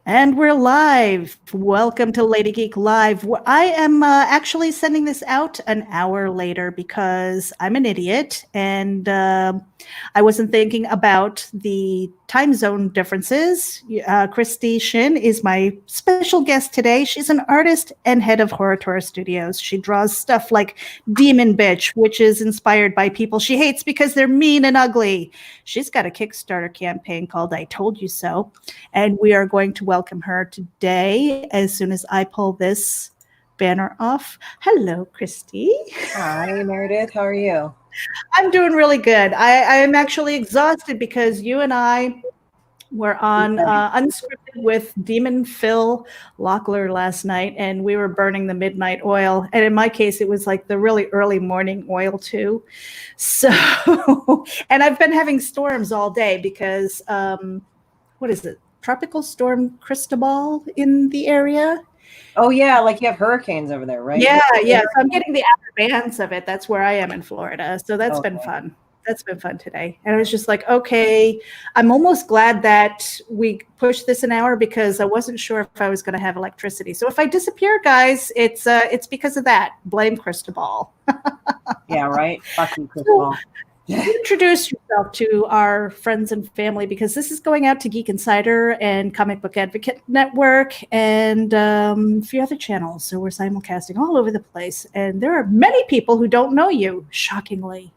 And we're live. Welcome to Lady Geek Live. I am actually sending this out an hour later because I'm an idiot and I wasn't thinking about the time zone differences. Christie Shinn is my special guest today. She's an artist and head of Horror Studios. She draws stuff like Demon Bitch, which is inspired by people she hates because they're mean and ugly. She's got a Kickstarter campaign called I Told You So. And we are going to welcome her today as soon as I pull this banner off. Hello, Christie. Hi, Meredith. How are you? I'm doing really good. I am actually exhausted because you and I were on Unscripted with Demon Phil Locklear last night, and we were burning the midnight oil. And in my case, it was like the really early morning oil, too. So, and I've been having storms all day because, what is it? Tropical storm Cristobal in the area. Oh, yeah, like you have hurricanes over there, right? Yeah. So I'm getting the outer bands of it. That's where I am in Florida. So that's been fun. That's been fun today. And I was just like, okay, I'm almost glad that we pushed this an hour because I wasn't sure if I was going to have electricity. So if I disappear, guys, it's because of that. Blame Cristobal. Yeah, right. Fucking Cristobal. Introduce yourself to our friends and family because this is going out to Geek Insider and Comic Book Advocate Network and a few other channels. So we're simulcasting all over the place. And there are many people who don't know you, shockingly.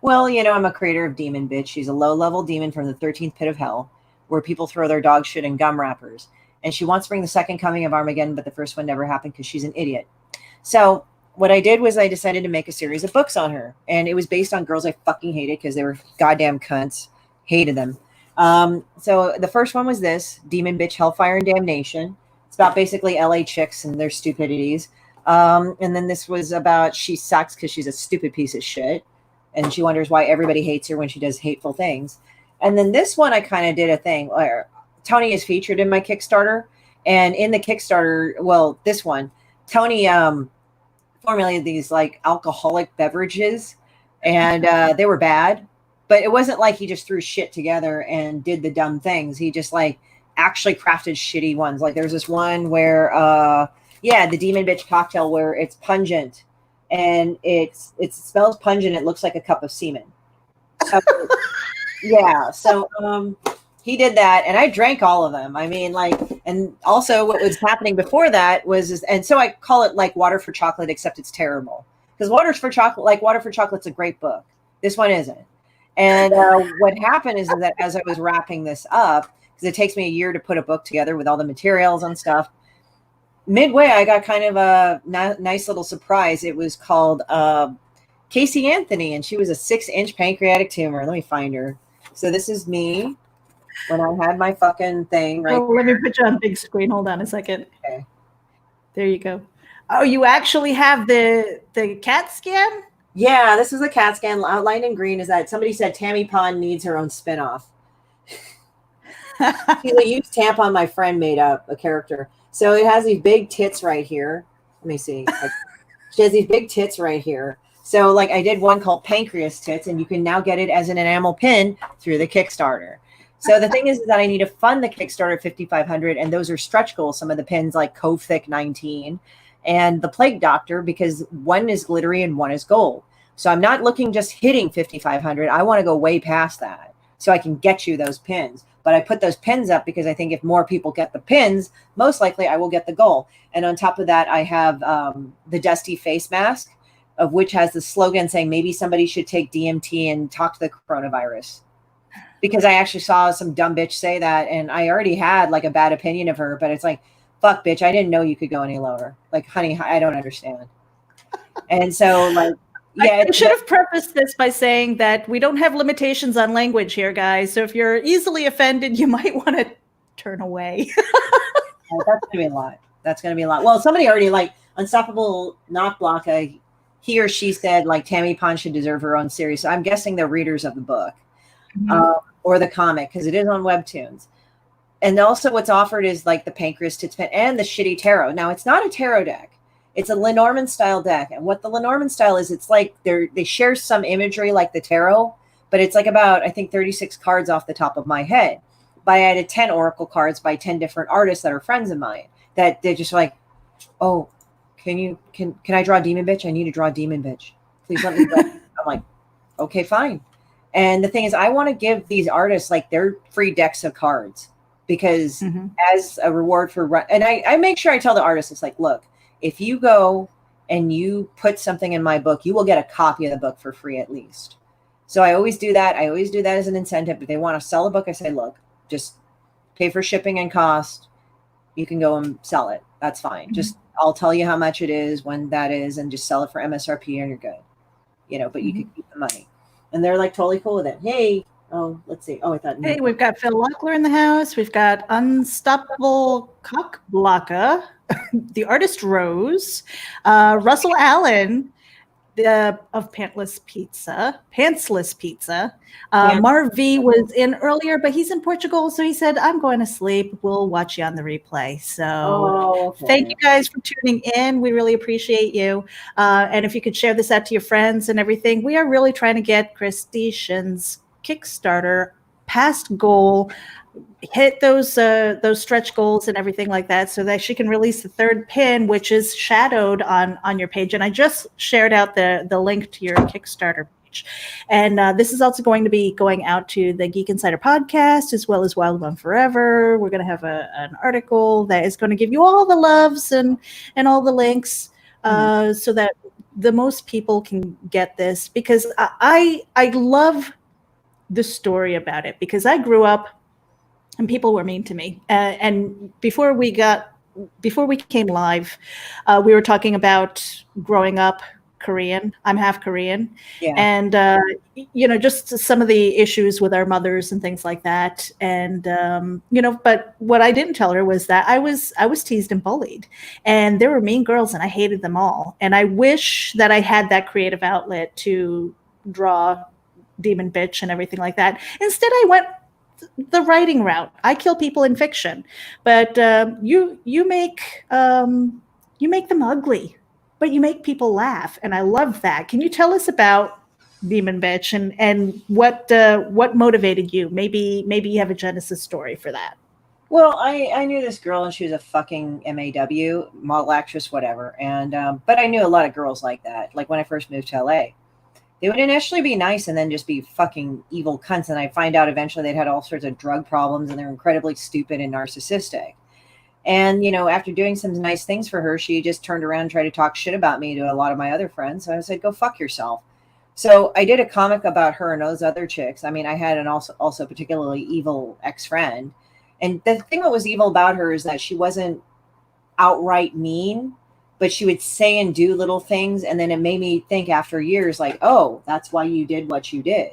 Well, I'm a creator of Demon Bitch. She's a low-level demon from the 13th pit of hell where people throw their dog shit in gum wrappers. And she wants to bring the second coming of Armageddon, but the first one never happened because she's an idiot. So what I did was I decided to make a series of books on her. And it was based on girls I fucking hated because they were goddamn cunts. Hated them. So the first one was this, Demon Bitch, Hellfire and Damnation. It's about basically LA chicks and their stupidities. And then this was about she sucks because she's a stupid piece of shit. And she wonders why everybody hates her when she does hateful things. And then this one, I kind of did a thing where Tony is featured in my Kickstarter. And in the Kickstarter, well, this one, Tony formulated these like alcoholic beverages. And they were bad. But it wasn't like he just threw shit together and did the dumb things. He just like actually crafted shitty ones. Like there's this one where, the Demon Bitch cocktail where it's pungent. And it smells pungent. It looks like a cup of semen. So, yeah. So he did that, and I drank all of them. I mean, like, and also what was happening before that was, and so I call it like Water for Chocolate, except it's terrible because Water for Chocolate's a great book. This one isn't. And what happened is that as I was wrapping this up, because it takes me a year to put a book together with all the materials and stuff. Midway, I got kind of a nice little surprise. It was called Casey Anthony, and she was a 6-inch pancreatic tumor. Let me find her. So this is me when I had my fucking thing right. Let me put you on big screen. Hold on a second. Okay. There you go. Oh, you actually have the CAT scan? Yeah, this is a CAT scan. Outlined in green is that somebody said Tammy Pond needs her own spinoff. They used Tampon, my friend made up a character. So it has these big tits right here. Let me see. She has these big tits right here. So like I did one called Pancreas Tits, and you can now get it as an enamel pin through the Kickstarter. So the thing is that I need to fund the Kickstarter at $5,500, and those are stretch goals. Some of the pins like Cove Thick 19 and the Plague Doctor, because one is glittery and one is gold. So I'm not looking just hitting $5,500. I want to go way past that so I can get you those pins. But I put those pins up because I think if more people get the pins, most likely I will get the goal. And on top of that, I have the Dusty Face Mask, of which has the slogan saying maybe somebody should take DMT and talk to the coronavirus. Because I actually saw some dumb bitch say that, and I already had like a bad opinion of her, but it's like, fuck, bitch, I didn't know you could go any lower. Like, honey, I don't understand. And so, like, yeah, I should have prefaced this by saying that we don't have limitations on language here, guys. So if you're easily offended, you might want to turn away. That's going to be a lot. That's going to be a lot. Well, somebody already, like, Unstoppable Knock Block, he or she said, like, Tammy Pond should deserve her own series. So I'm guessing they're readers of the book or the comic because it is on Webtoons. And also what's offered is, like, the Pancreas Tits Pin and the shitty tarot. Now, it's not a tarot deck. It's a Lenormand style deck. And what the Lenormand style is, it's like they share some imagery like the tarot, but it's like about, I think, 36 cards off the top of my head. but I added 10 oracle cards by 10 different artists that are friends of mine that they're just like, oh, can I draw a demon bitch? I need to draw a demon bitch. Please let me draw. I'm like, okay, fine. And the thing is, I want to give these artists like their free decks of cards because as a reward for and I make sure I tell the artists, it's like, look, if you go and you put something in my book, you will get a copy of the book for free at least. So I always do that. I always do that as an incentive. If they want to sell a book, I say, look, just pay for shipping and cost. You can go and sell it. That's fine. Just I'll tell you how much it is, when that is, and just sell it for MSRP and you're good. You know, but you can keep the money. And they're like totally cool with it. Hey, let's see. Oh, I thought. Hey, we've got Phil Locklear in the house. We've got Unstoppable Cockblocka, the artist Rose, Russell Allen of Pantsless Pizza. Marv V was in earlier, but he's in Portugal, so he said, I'm going to sleep. We'll watch you on the replay. So thank you guys for tuning in. We really appreciate you. And if you could share this out to your friends and everything, we are really trying to get Christie Shinn's Kickstarter past goal, hit those stretch goals and everything like that, so that she can release the third pin, which is shadowed on your page. And I just shared out the link to your Kickstarter page. And this is also going to be going out to the Geek Insider podcast as well as Wild One Forever. We're going to have an article that is going to give you all the loves and all the links so that the most people can get this, because I love the story about it, because I grew up and people were mean to me. And before we came live, we were talking about growing up Korean. I'm half Korean. Yeah. And, just some of the issues with our mothers and things like that. And, but what I didn't tell her was that I was teased and bullied, and there were mean girls and I hated them all. And I wish that I had that creative outlet to draw demon bitch and everything like that. Instead, I went the writing route. I kill people in fiction, but you make them ugly, but you make people laugh, and I love that. Can you tell us about Demon Bitch and what motivated you? Maybe you have a genesis story for that. Well, I knew this girl, and she was a fucking MAW, model actress, whatever. And but I knew a lot of girls like that. Like when I first moved to LA. They would initially be nice and then just be fucking evil cunts. And I find out eventually they'd had all sorts of drug problems and they're incredibly stupid and narcissistic. And, after doing some nice things for her, she just turned around and tried to talk shit about me to a lot of my other friends. So I said, go fuck yourself. So I did a comic about her and those other chicks. I mean, I had an also particularly evil ex-friend. And the thing that was evil about her is that she wasn't outright mean, but she would say and do little things. And then it made me think after years, like, oh, that's why you did what you did.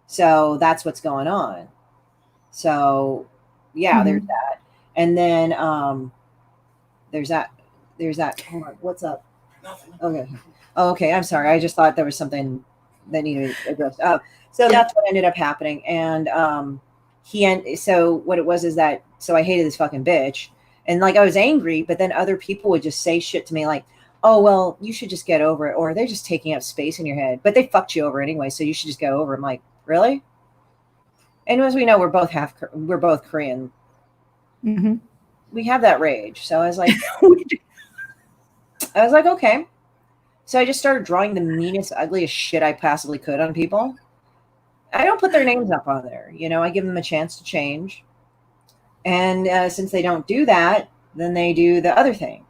So that's what's going on. So yeah, there's that. And then there's that. Hold on. What's up? Nothing. Okay. Oh, okay. I'm sorry. I just thought there was something that needed to be addressed. So that's what ended up happening. And so what it was is that, so I hated this fucking bitch. And like I was angry, but then other people would just say shit to me like, oh, well, you should just get over it. Or they're just taking up space in your head, but they fucked you over anyway. So you should just go over it. I'm like, really? And as we know, we're both Korean. Mm-hmm. We have that rage. So I was like, okay. So I just started drawing the meanest, ugliest shit I possibly could on people. I don't put their names up on there. I give them a chance to change. And since they don't do that, then they do the other thing.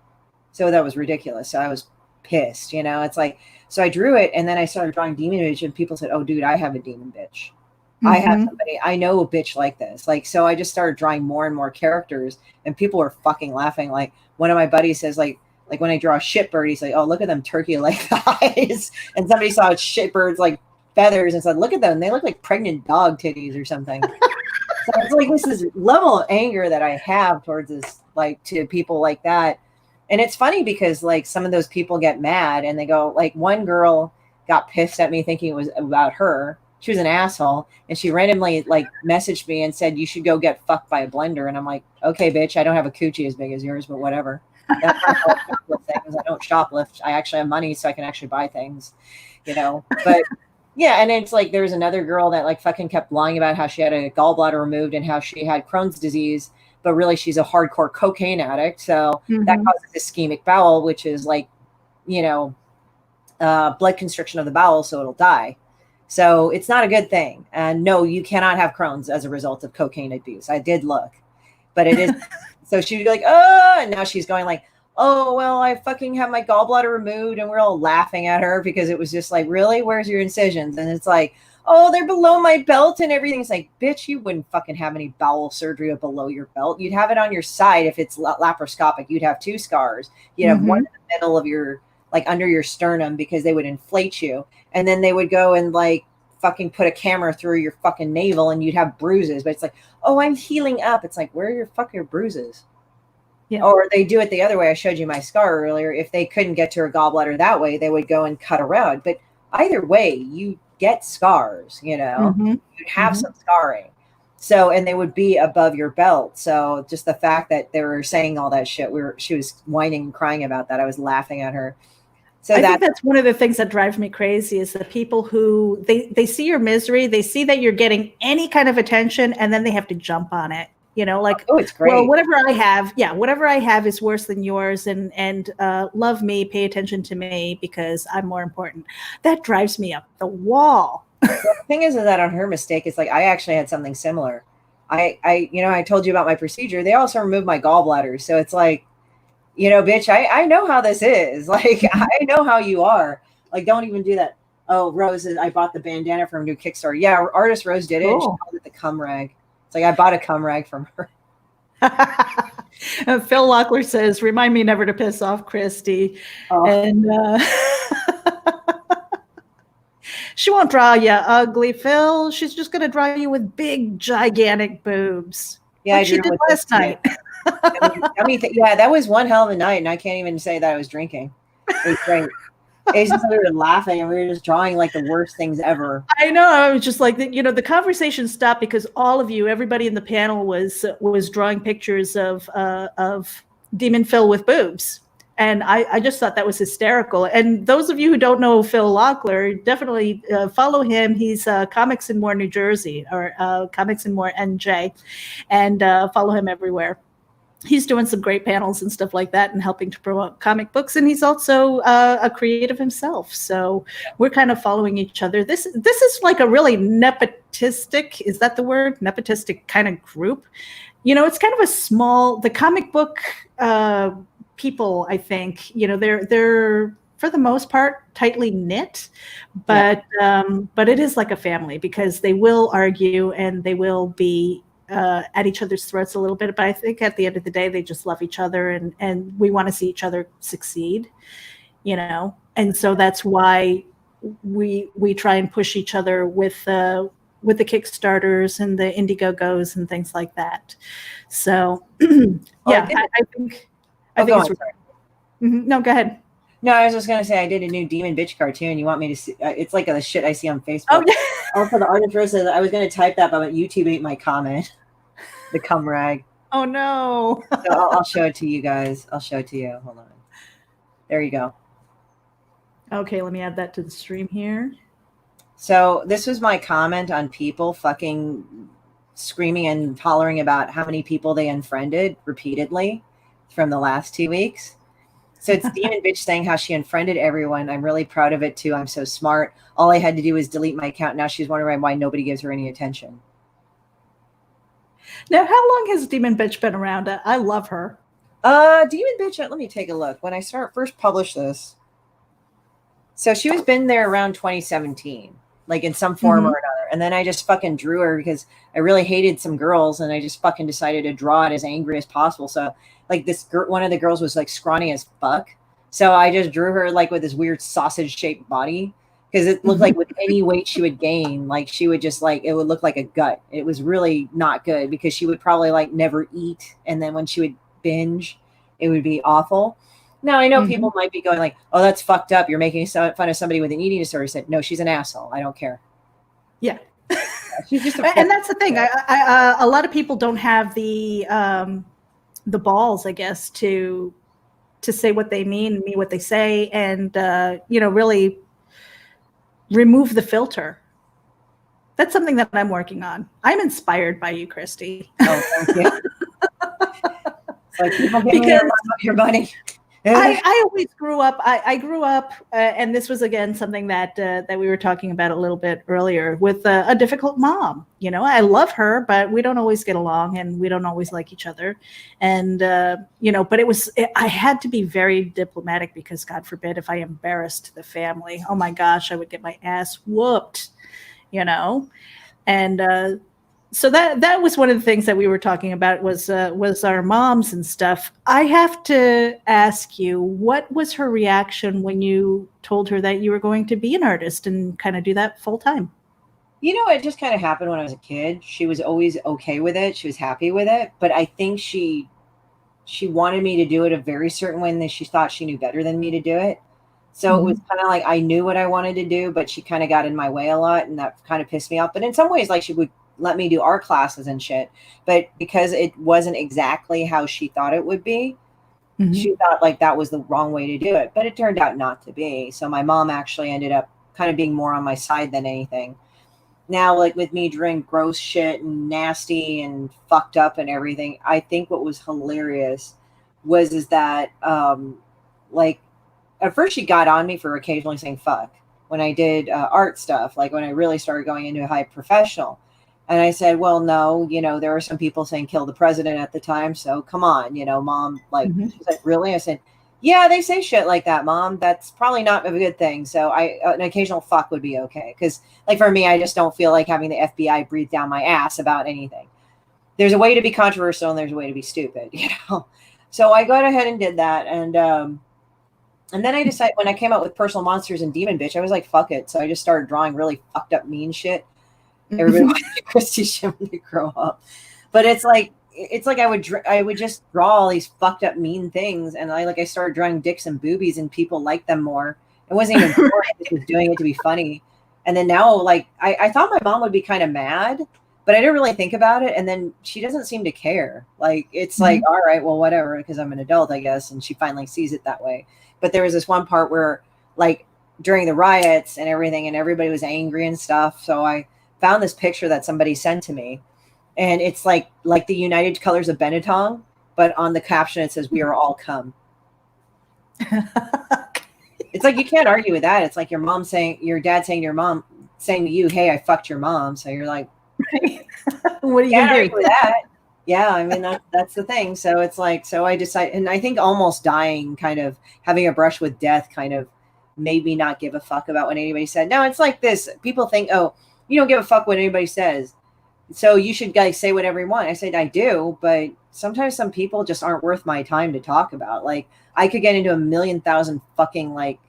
So that was ridiculous. So I was pissed, It's like, so I drew it, and then I started drawing demon bitch, and people said, oh, dude, I have a demon bitch. Mm-hmm. I have somebody, I know a bitch like this. Like, so I just started drawing more and more characters, and people were fucking laughing. Like, one of my buddies says, like when I draw a shitbird, he's like, oh, look at them turkey-like eyes. And somebody saw shitbird's like feathers and said, look at them. They look like pregnant dog titties or something. So it's like this is level of anger that I have towards this, like, to people like that. And it's funny because like some of those people get mad and they go, like, one girl got pissed at me thinking it was about her. She was an asshole, and she randomly like messaged me and said, you should go get fucked by a blender. And I'm like, okay, bitch, I don't have a coochie as big as yours, but whatever. That's things. I don't shoplift. I actually have money, so I can actually buy things, But Yeah, and it's like there was another girl that like fucking kept lying about how she had a gallbladder removed and how she had Crohn's disease, but really she's a hardcore cocaine addict. So that Mhm. causes ischemic bowel, which is like, you know, blood constriction of the bowel, so it'll die. So it's not a good thing. And no, you cannot have Crohn's as a result of cocaine abuse. I did look, but it is. So she'd be like, oh, and now she's going like, oh, well, I fucking have my gallbladder removed. And we're all laughing at her because it was just like, really? Where's your incisions? And it's like, oh, they're below my belt and everything. It's like, bitch, you wouldn't fucking have any bowel surgery below your belt. You'd have it on your side if it's laparoscopic. You'd have 2 scars. You'd have one in Mhm. the middle of your, like under your sternum because they would inflate you. And then they would go and like fucking put a camera through your fucking navel and you'd have bruises. But it's like, oh, I'm healing up. It's like, where are your fucking bruises? Yeah. Or they do it the other way. I showed you my scar earlier. If they couldn't get to her gallbladder that way, they would go and cut around. But either way, you get scars, you know, Mhm. you'd have Mhm. some scarring. So, and they would be above your belt. So just the fact that they were saying all that shit, she was whining and crying about that. I was laughing at her. So I think that, that's one of the things that drives me crazy is the people who they see your misery, they see that you're getting any kind of attention, and then they have to jump on it. You know, like, oh, it's well, great. whatever I have is worse than yours, and love me, pay attention to me because I'm more important. That drives me up the wall. Well, the thing is that on her mistake, it's like I actually had something similar. I told you about my procedure. They also removed my gallbladder. So it's like, bitch, I know how this is. Like, I know how you are. Like, don't even do that. Oh, Rose, I bought the bandana from a new Kickstarter. Yeah, artist Rose did it, and she Cool. called it the cum rag. It's like I bought a cum rag from her. Phil Locklear says, "Remind me never to piss off Christie," Oh, and she won't draw you ugly, Phil. She's just going to draw you with big, gigantic boobs, yeah, I like she drew did with this last too. night. Yeah, that was one hell of a night, and I can't even say that I was drinking. It was great. It's just we were laughing and we were just drawing like the worst things ever. I know. I was just like, the conversation stopped because all of you, everybody in the panel, was drawing pictures of Demon Phil with boobs. And I just thought that was hysterical. And those of you who don't know Phil Locklear, definitely follow him. He's Comics and More New Jersey, or Comics and More NJ, and follow him everywhere. He's doing some great panels and stuff like that and helping to promote comic books. And he's also a creative himself. So we're kind of following each other. This is like a really nepotistic, is that the word? Nepotistic kind of group. It's kind of a small, the comic book people, I think, they're for the most part tightly knit, Yeah. but it is like a family because they will argue and they will be at each other's throats a little bit. But I think at the end of the day, they just love each other, and we want to see each other succeed, And so that's why we try and push each other with the Kickstarters and the Indiegogos and things like that. So Well, yeah, I think go it's on. Sorry. no, go ahead. No, I was just gonna say I did a new Demon Bitch cartoon. You want me to see? It's like the shit I see on Facebook. Oh yeah. Also, the artist Rose says I was gonna type that, but YouTube ate my comment. The cum rag. Oh no. So I'll show it to you guys. I'll show it to you. Hold on. There you go. Okay, let me add that to the stream here. So this was my comment on people fucking screaming and hollering about how many people they unfriended repeatedly from the last 2 weeks. So it's Demon Bitch saying how she unfriended everyone. I'm really proud of it too. I'm so smart. All I had to do was delete my account. Now she's wondering why nobody gives her any attention. Now, how long has Demon Bitch been around? I love her. Demon Bitch, let me take a look. When I first published this, so she was been there around 2017, like in some form or another. And then I just fucking drew her because I really hated some girls, and I just fucking decided to draw it as angry as possible. So like one of the girls was like scrawny as fuck. So I just drew her like with this weird sausage shaped body because it looked like with any weight she would gain, like she would just like, it would look like a gut. It was really not good because she would probably like never eat. And then when she would binge, it would be awful. Now, I know people might be going like, oh, that's fucked up. You're making fun of somebody with an eating disorder. I said, no, she's an asshole. I don't care. Yeah. She's just and that's the thing. A lot of people don't have the balls, I guess, to say what they mean what they say, and really remove the filter. That's something that I'm working on. I'm inspired by you, Christie. Oh, thank you. It's like people give me your money. I always grew up. I grew up, and this was again something that we were talking about a little bit earlier with a difficult mom. You know, I love her, but we don't always get along, and we don't always like each other. And you know, but I had to be very diplomatic because, God forbid, if I embarrassed the family, oh my gosh, I would get my ass whooped. You know, and so that was one of the things that we were talking about was our moms and stuff. I have to ask you, what was her reaction when you told her that you were going to be an artist and kind of do that full time? You know, it just kind of happened when I was a kid. She was always okay with it. She was happy with it, but I think she wanted me to do it a very certain way, and then she thought she knew better than me to do it. So it was kind of like I knew what I wanted to do, but she kind of got in my way a lot, and that kind of pissed me off. But in some ways, like she would let me do art classes and shit. But because it wasn't exactly how she thought it would be, she thought like that was the wrong way to do it. But it turned out not to be. So my mom actually ended up kind of being more on my side than anything. Now, like with me doing gross shit and nasty and fucked up and everything, I think what was hilarious is that like at first she got on me for occasionally saying fuck when I did art stuff, like when I really started going into high professional. And I said, well, no, you know, there were some people saying kill the president at the time. So come on, you know, mom, like, she's like, really? I said, yeah, they say shit like that, mom. That's probably not a good thing. So an occasional fuck would be okay. Cause like for me, I just don't feel like having the FBI breathe down my ass about anything. There's a way to be controversial and there's a way to be stupid, you know? So I got ahead and did that. And then I decided when I came out with Personal Monsters and Demon Bitch, I was like, fuck it. So I just started drawing really fucked up mean shit. Everybody wanted Christie Shinn when they grow up. But it's like I would just draw all these fucked up mean things. And I started drawing dicks and boobies and people liked them more. It wasn't even boring. I just was doing it to be funny. And then now, like, I thought my mom would be kind of mad, but I didn't really think about it. And then she doesn't seem to care. Like, it's like, all right, well, whatever, because I'm an adult, I guess. And she finally sees it that way. But there was this one part where, like, during the riots and everything, and everybody was angry and stuff. So I found this picture that somebody sent to me. And it's like the United Colors of Benetton, but on the caption it says, "We are all come." It's like you can't argue with that. It's like your dad saying to your mom, saying to you, "Hey, I fucked your mom." So you're like, what are you gonna argue with that? Yeah, I mean that's the thing. So it's like, so I decided, and I think almost dying, kind of having a brush with death, kind of made me not give a fuck about what anybody said. No, it's like this. People think, oh, you don't give a fuck what anybody says, so you should guys say whatever you want. I said I do, but sometimes some people just aren't worth my time to talk about. Like I could get into a million thousand fucking like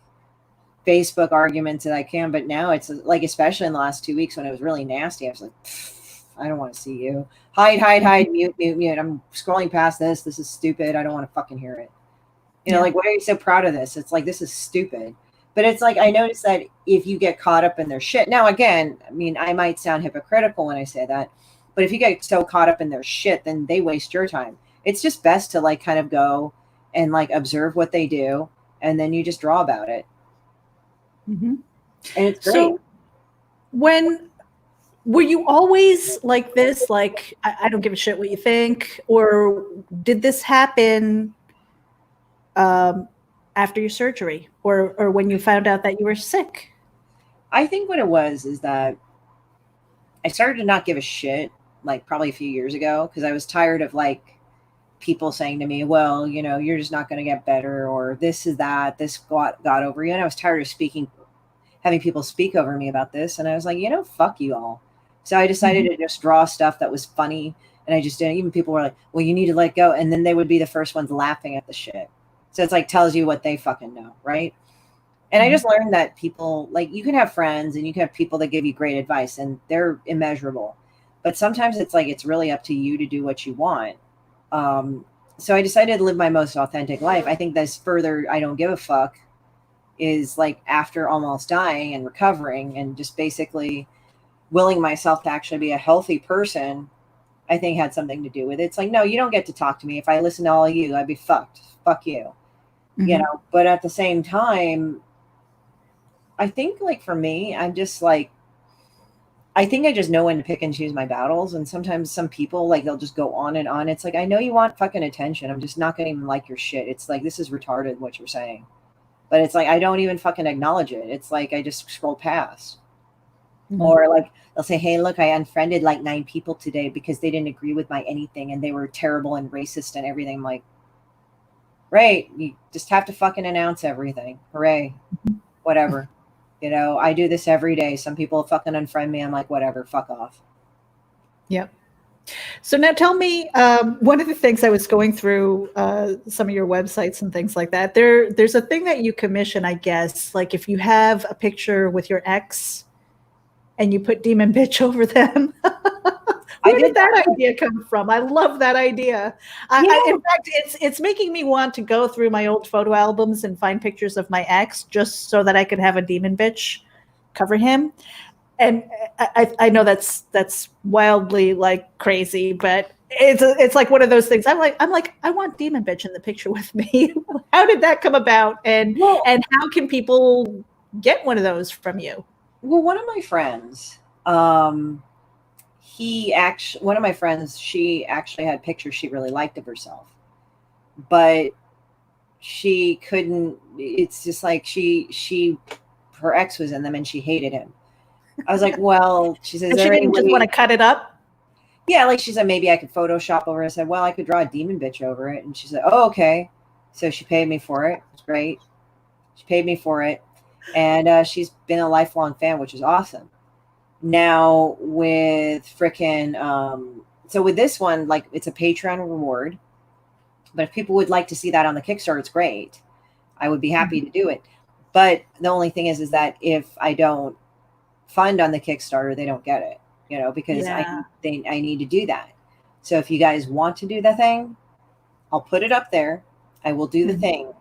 Facebook arguments that I can, but now it's like, especially in the last 2 weeks when it was really nasty, I was like, I don't want to see you. Hide, mute. I'm scrolling past this. This is stupid. I don't want to fucking hear it. You know, like, why are you so proud of this? It's like, this is stupid. But it's like, I noticed that if you get caught up in their shit, now again, I mean, I might sound hypocritical when I say that, but if you get so caught up in their shit, then they waste your time. It's just best to like kind of go and like observe what they do, and then you just draw about it. And it's great. So were you always like this? Like, I don't give a shit what you think, or did this happen after your surgery, or when you found out that you were sick? I think what it was is that I started to not give a shit, like probably a few years ago, because I was tired of like people saying to me, well, you know, you're just not going to get better, or this is that, this got over you. And I was tired of having people speak over me about this. And I was like, you know, fuck you all. So I decided to just draw stuff that was funny. And I just didn't, even people were like, well, you need to let go. And then they would be the first ones laughing at the shit. So it's like, tells you what they fucking know. Right. And I just learned that people, like, you can have friends and you can have people that give you great advice and they're immeasurable. But sometimes it's like, it's really up to you to do what you want. So I decided to live my most authentic life. I think this further, I don't give a fuck, is like after almost dying and recovering and just basically willing myself to actually be a healthy person, I think had something to do with it. It's like, no, you don't get to talk to me. If I listen to all of you, I'd be fucked. Fuck you. You know, but at the same time, I think like for me, I'm just like, I think I just know when to pick and choose my battles. And sometimes some people like they'll just go on and on. It's like, I know you want fucking attention. I'm just not gonna even like your shit. It's like, this is retarded what you're saying. But it's like I don't even fucking acknowledge it. It's like I just scroll past. Mhm. Or like they'll say, "Hey, look, I unfriended like 9 people today because they didn't agree with my anything and they were terrible and racist and everything." I'm like, right, you just have to fucking announce everything. Hooray. Whatever. You know, I do this every day. Some people fucking unfriend me. I'm like, whatever, fuck off. Yep. So now tell me, one of the things I was going through some of your websites and things like that, there's a thing that you commission, I guess, like if you have a picture with your ex and you put demon bitch over them. I Where did did that that. idea come from? I love that idea. Yeah. In fact, it's making me want to go through my old photo albums and find pictures of my ex just so that I could have a demon bitch cover him. And I know that's wildly like crazy, but it's like one of those things. I'm like I want demon bitch in the picture with me. How did that come about? Well, And how can people get one of those from you? well, one of my friends, um, one of my friends, she actually had pictures she really liked of herself, but she couldn't. It's just like her ex was in them and she hated him. I was like, well, she says, is And she there any didn't just want way? to cut it up. Yeah, like she said, maybe I could Photoshop over it. I said, well, I could draw a demon bitch over it. And she said, oh, okay. So she paid me for it. It's great. She paid me for it. And she's been a lifelong fan, which is awesome. Now with frickin' so with this one, like it's a Patreon reward. But if people would like to see that on the Kickstarter, it's great. I would be happy to do it. But the only thing is that if I don't fund on the Kickstarter, they don't get it, you know, because Yeah. I need to do that. So if you guys want to do the thing, I'll put it up there. I will do the Mhm. thing,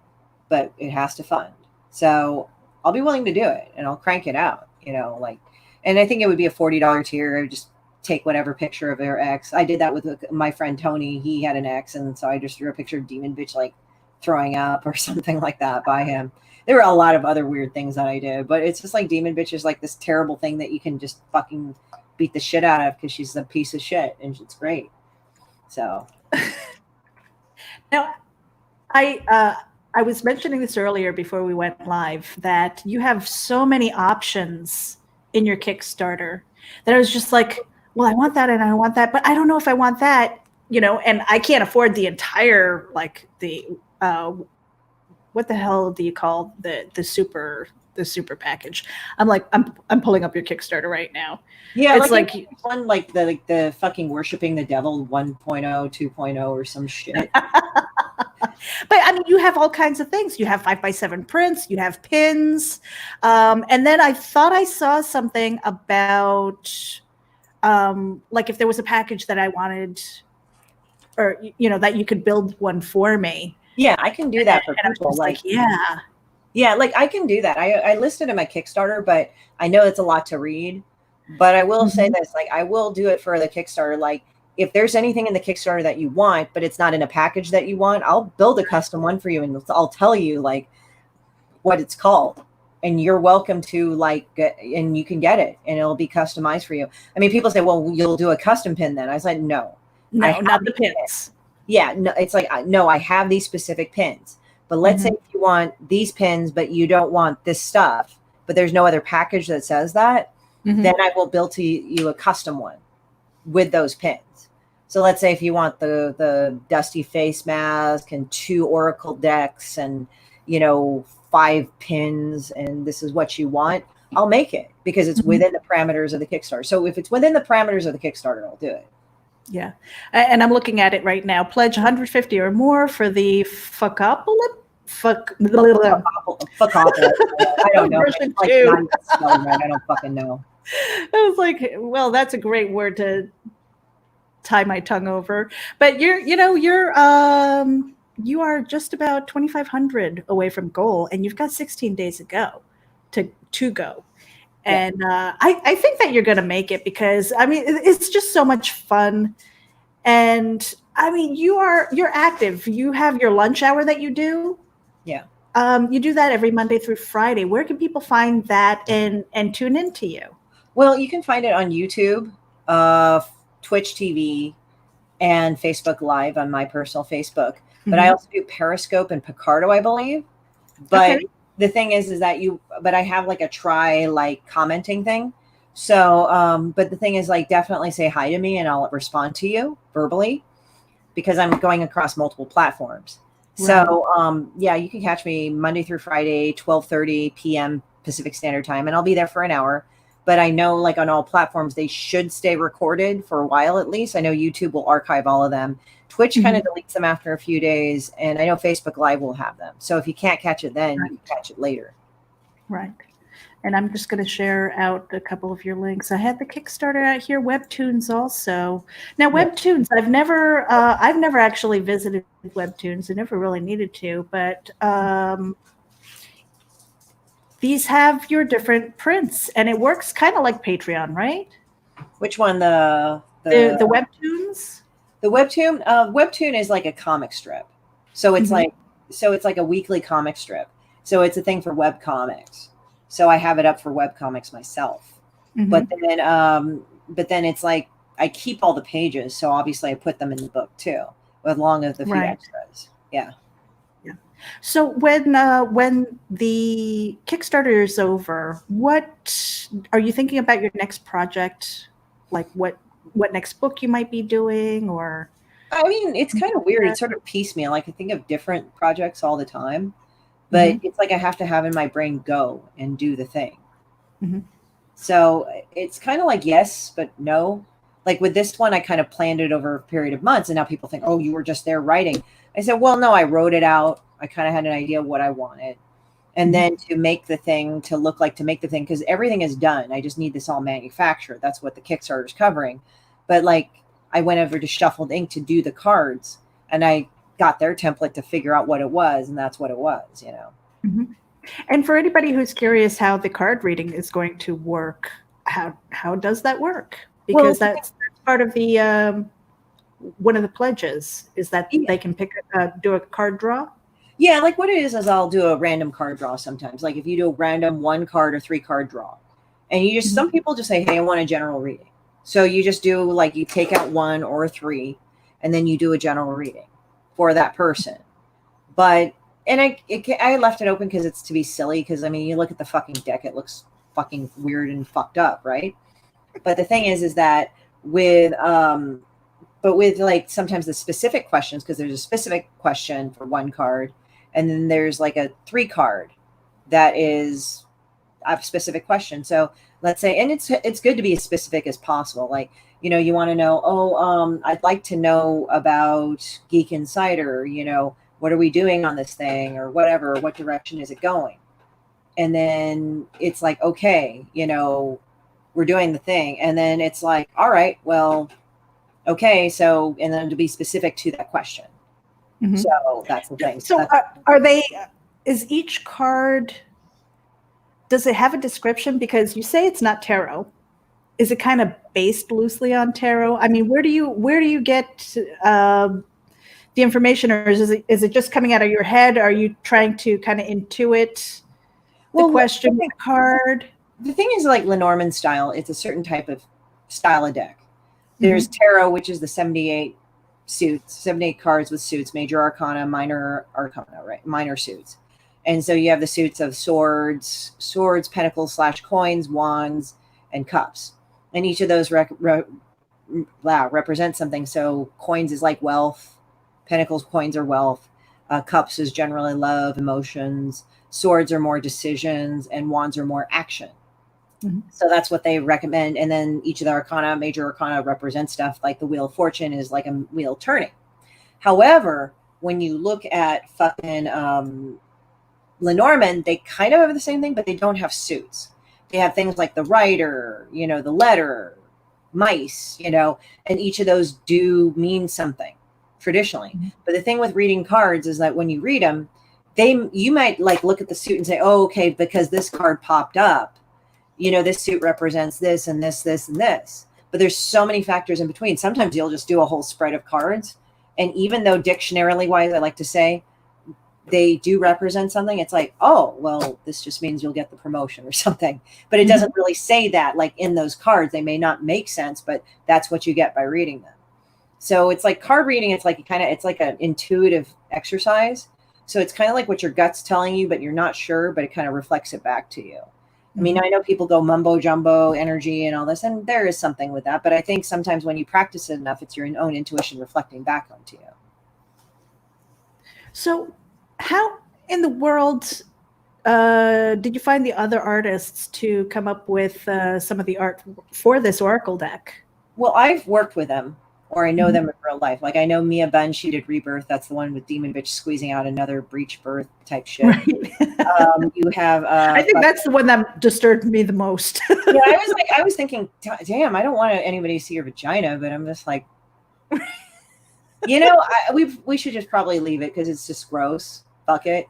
but it has to fund. So I'll be willing to do it and I'll crank it out, you know, like, and I think it would be a $40 tier. I would just take whatever picture of their ex. I did that with my friend Tony. He had an ex. And so I just drew a picture of Demon Bitch, like throwing up or something like that by him. There were a lot of other weird things that I did, but it's just like Demon Bitch is like this terrible thing that you can just fucking beat the shit out of because she's a piece of shit and it's great. So Now, I was mentioning this earlier before we went live that you have so many options in your Kickstarter that I was just like, well, I want that and I want that, but I don't know if I want that, you know, and I can't afford the entire like the what the hell do you call the super package? I'm like I'm pulling up your Kickstarter right now. yeah, It's like like one like the fucking worshiping the devil 1.0, 2.0 or some shit. but I mean, you have all kinds of things. You have 5x7 prints, you have pins. And then I thought I saw something about like if there was a package that I wanted, or, you know, that you could build one for me. Yeah, I can do And that for I was people. just Like, like, yeah. yeah, like I can do that. I listed in my Kickstarter, but I know it's a lot to read. But I will say Mhm. this, like I will do it for the Kickstarter. Like if there's anything in the Kickstarter that you want, but it's not in a package that you want, I'll build a custom one for you and I'll tell you like what it's called. And you're welcome to like and you can get it and it'll be customized for you. I mean, people say, well, you'll do a custom pin then. I was like, no. I No, have not the these pins. pins. Yeah, no, it's like no, I have these specific pins. But let's say Mhm. if you want these pins, but you don't want this stuff, but there's no other package that says that, then Mhm. I will build to you a custom one with those pins. So let's say if you want the dusty face mask and 2 oracle decks and 5 pins and this is what you want, I'll make it because it's Mhm. within the parameters of the Kickstarter. So if it's within the parameters of the Kickstarter, I'll do it. Yeah. And I'm looking at it right now. Pledge 150 or more for the fuckopolis. Fuck. Fuck off. I don't know. It's Version like not two. even spelled right. I don't fucking know. I was like, well, that's a great word to tie my tongue over. But you are just about 2,500 away from goal, and you've got 16 days ago to go. Yeah. And I think that you're going to make it because I mean it's just so much fun. And I mean you're active. You have your lunch hour that you do. Yeah. You do that every Monday through Friday. Where can people find that and tune into you? Well, you can find it on YouTube, uh, Twitch TV, and Facebook Live on my personal Facebook. But I Mhm. also do Periscope and Picardo, I believe. But Okay. the thing is that but I have like a like commenting thing. So, but the thing is, like, definitely say hi to me and I'll respond to you verbally because I'm going across multiple platforms. Right. So, yeah, you can catch me Monday through Friday, 12:30 p.m. Pacific Standard Time, and I'll be there for an hour. But I know, like, on all platforms, they should stay recorded for a while at least. I know YouTube will archive all of them. Twitch kind of Mhm. deletes them after a few days, and I know Facebook Live will have them. So if you can't catch it then, you can Right. catch it later. Right. And I'm just going to share out a couple of your links. I had the Kickstarter out here, Webtoons also. Now, Yeah. Webtoons, I've never actually visited Webtoons. I never really needed to, but these have your different prints, and it works kind of like Patreon, right? Which one? The Webtoons. The webtoon. Webtoon is like a comic strip, so it's Mhm. like a weekly comic strip. So it's a thing for web comics. So I have it up for web comics myself. But Mhm. then it's like I keep all the pages, so obviously I put them in the book too, along with a few Right. extras. Yeah. Yeah. So when the Kickstarter is over, what are you thinking about your next project? Like what next book you might be doing, or I mean, it's kind of anything weird. like It's sort of piecemeal. Like I think of different projects all the time, that? but Mhm. it's like I have to have in my brain go and do the thing. Mhm. So it's kind of like yes, but no. Like with this one, I kind of planned it over a period of months, and now people think, "Oh, you were just there writing." I said, "Well, no, I wrote it out. I kind of had an idea of what I wanted, and Mhm. then to make the thing because everything is done. I just need this all manufactured. That's what the Kickstarter is covering. But like, I went over to Shuffled Ink to do the cards, and I got their template to figure out what it was, and that's what it was. You know." Mhm. And for anybody who's curious how the card reading is going to work, how does that work? Well, Because that's part of the one of the pledges is that yeah. they can do a card draw. Yeah, like what it is I'll do a random card draw sometimes. Like if you do a random 1 card or 3 card draw, and some Mhm. people just say, "Hey, I want a general reading." So you just do like you take out 1 or 3, and then you do a general reading for that person. But and I left it open because it's to be silly. Because I mean, you look at the fucking deck, it looks fucking weird and fucked up, right? But the thing is that with but with like sometimes the specific questions because there's a specific question for 1 card and then there's like a 3 card that is a specific question. So let's say, and it's good to be as specific as possible. Like, you want to know, I'd like to know about Geek Insider, what are we doing on this thing or whatever, what direction is it going? And then it's like, okay, we're doing the thing. And then it's like, all right, well, okay, so, and then to be specific to that question. Mhm. So that's the thing. So So that's, are they? Is each card? Does it have a description? Because you say it's not tarot. Is it kind of based loosely on tarot? I mean, where do you get the information, or is it just coming out of your head? Are you trying to kind of intuit the well, question with the card? the thing is like Lenormand style, it's a certain type of style of deck. There's Mm-hmm. tarot, which is the 78 suits, 78 cards with suits, major arcana, minor arcana, right? Minor suits. And so you have the suits of swords, pentacles / coins, wands, and cups. And each of those represents something. So coins is like wealth, pentacles, coins are wealth, cups is generally love, emotions, swords are more decisions, and wands are more action. Mm-hmm. So that's what they recommend. And then each of the arcana, major arcana, represents stuff like the Wheel of Fortune is like a wheel turning. However, when you look at fucking Lenormand, they kind of have the same thing, but they don't have suits. They have things like the rider, the letter, mice, and each of those do mean something traditionally. Mm-hmm. But the thing with reading cards is that when you read them, you might like look at the suit and say, oh, okay, because this card popped up, this suit represents this and this, this, and this. But there's so many factors in between. Sometimes you'll just do a whole spread of cards. And even though dictionarily wise, I like to say they do represent something, it's like, oh, well, this just means you'll get the promotion or something. But it doesn't really say that, like in those cards. They may not make sense, but that's what you get by reading them. So it's like card reading, it's like it's like an intuitive exercise. So it's kind of like what your gut's telling you, but you're not sure, but it kind of reflects it back to you. I mean, I know people go mumbo jumbo energy and all this, and there is something with that. But I think sometimes when you practice it enough, it's your own intuition reflecting back onto you. So how in the world did you find the other artists to come up with some of the art for this Oracle deck? Well, I've worked with them, or I know them in real life. Like I know Mia Bunn, she did Rebirth. That's the one with Demon Bitch squeezing out another breech birth type shit. Right. You have. I think that's the one that disturbed me the most. Yeah, I was thinking, damn, I don't want anybody to see your vagina, but I'm just like, you know, we should just probably leave it because it's just gross. Fuck it.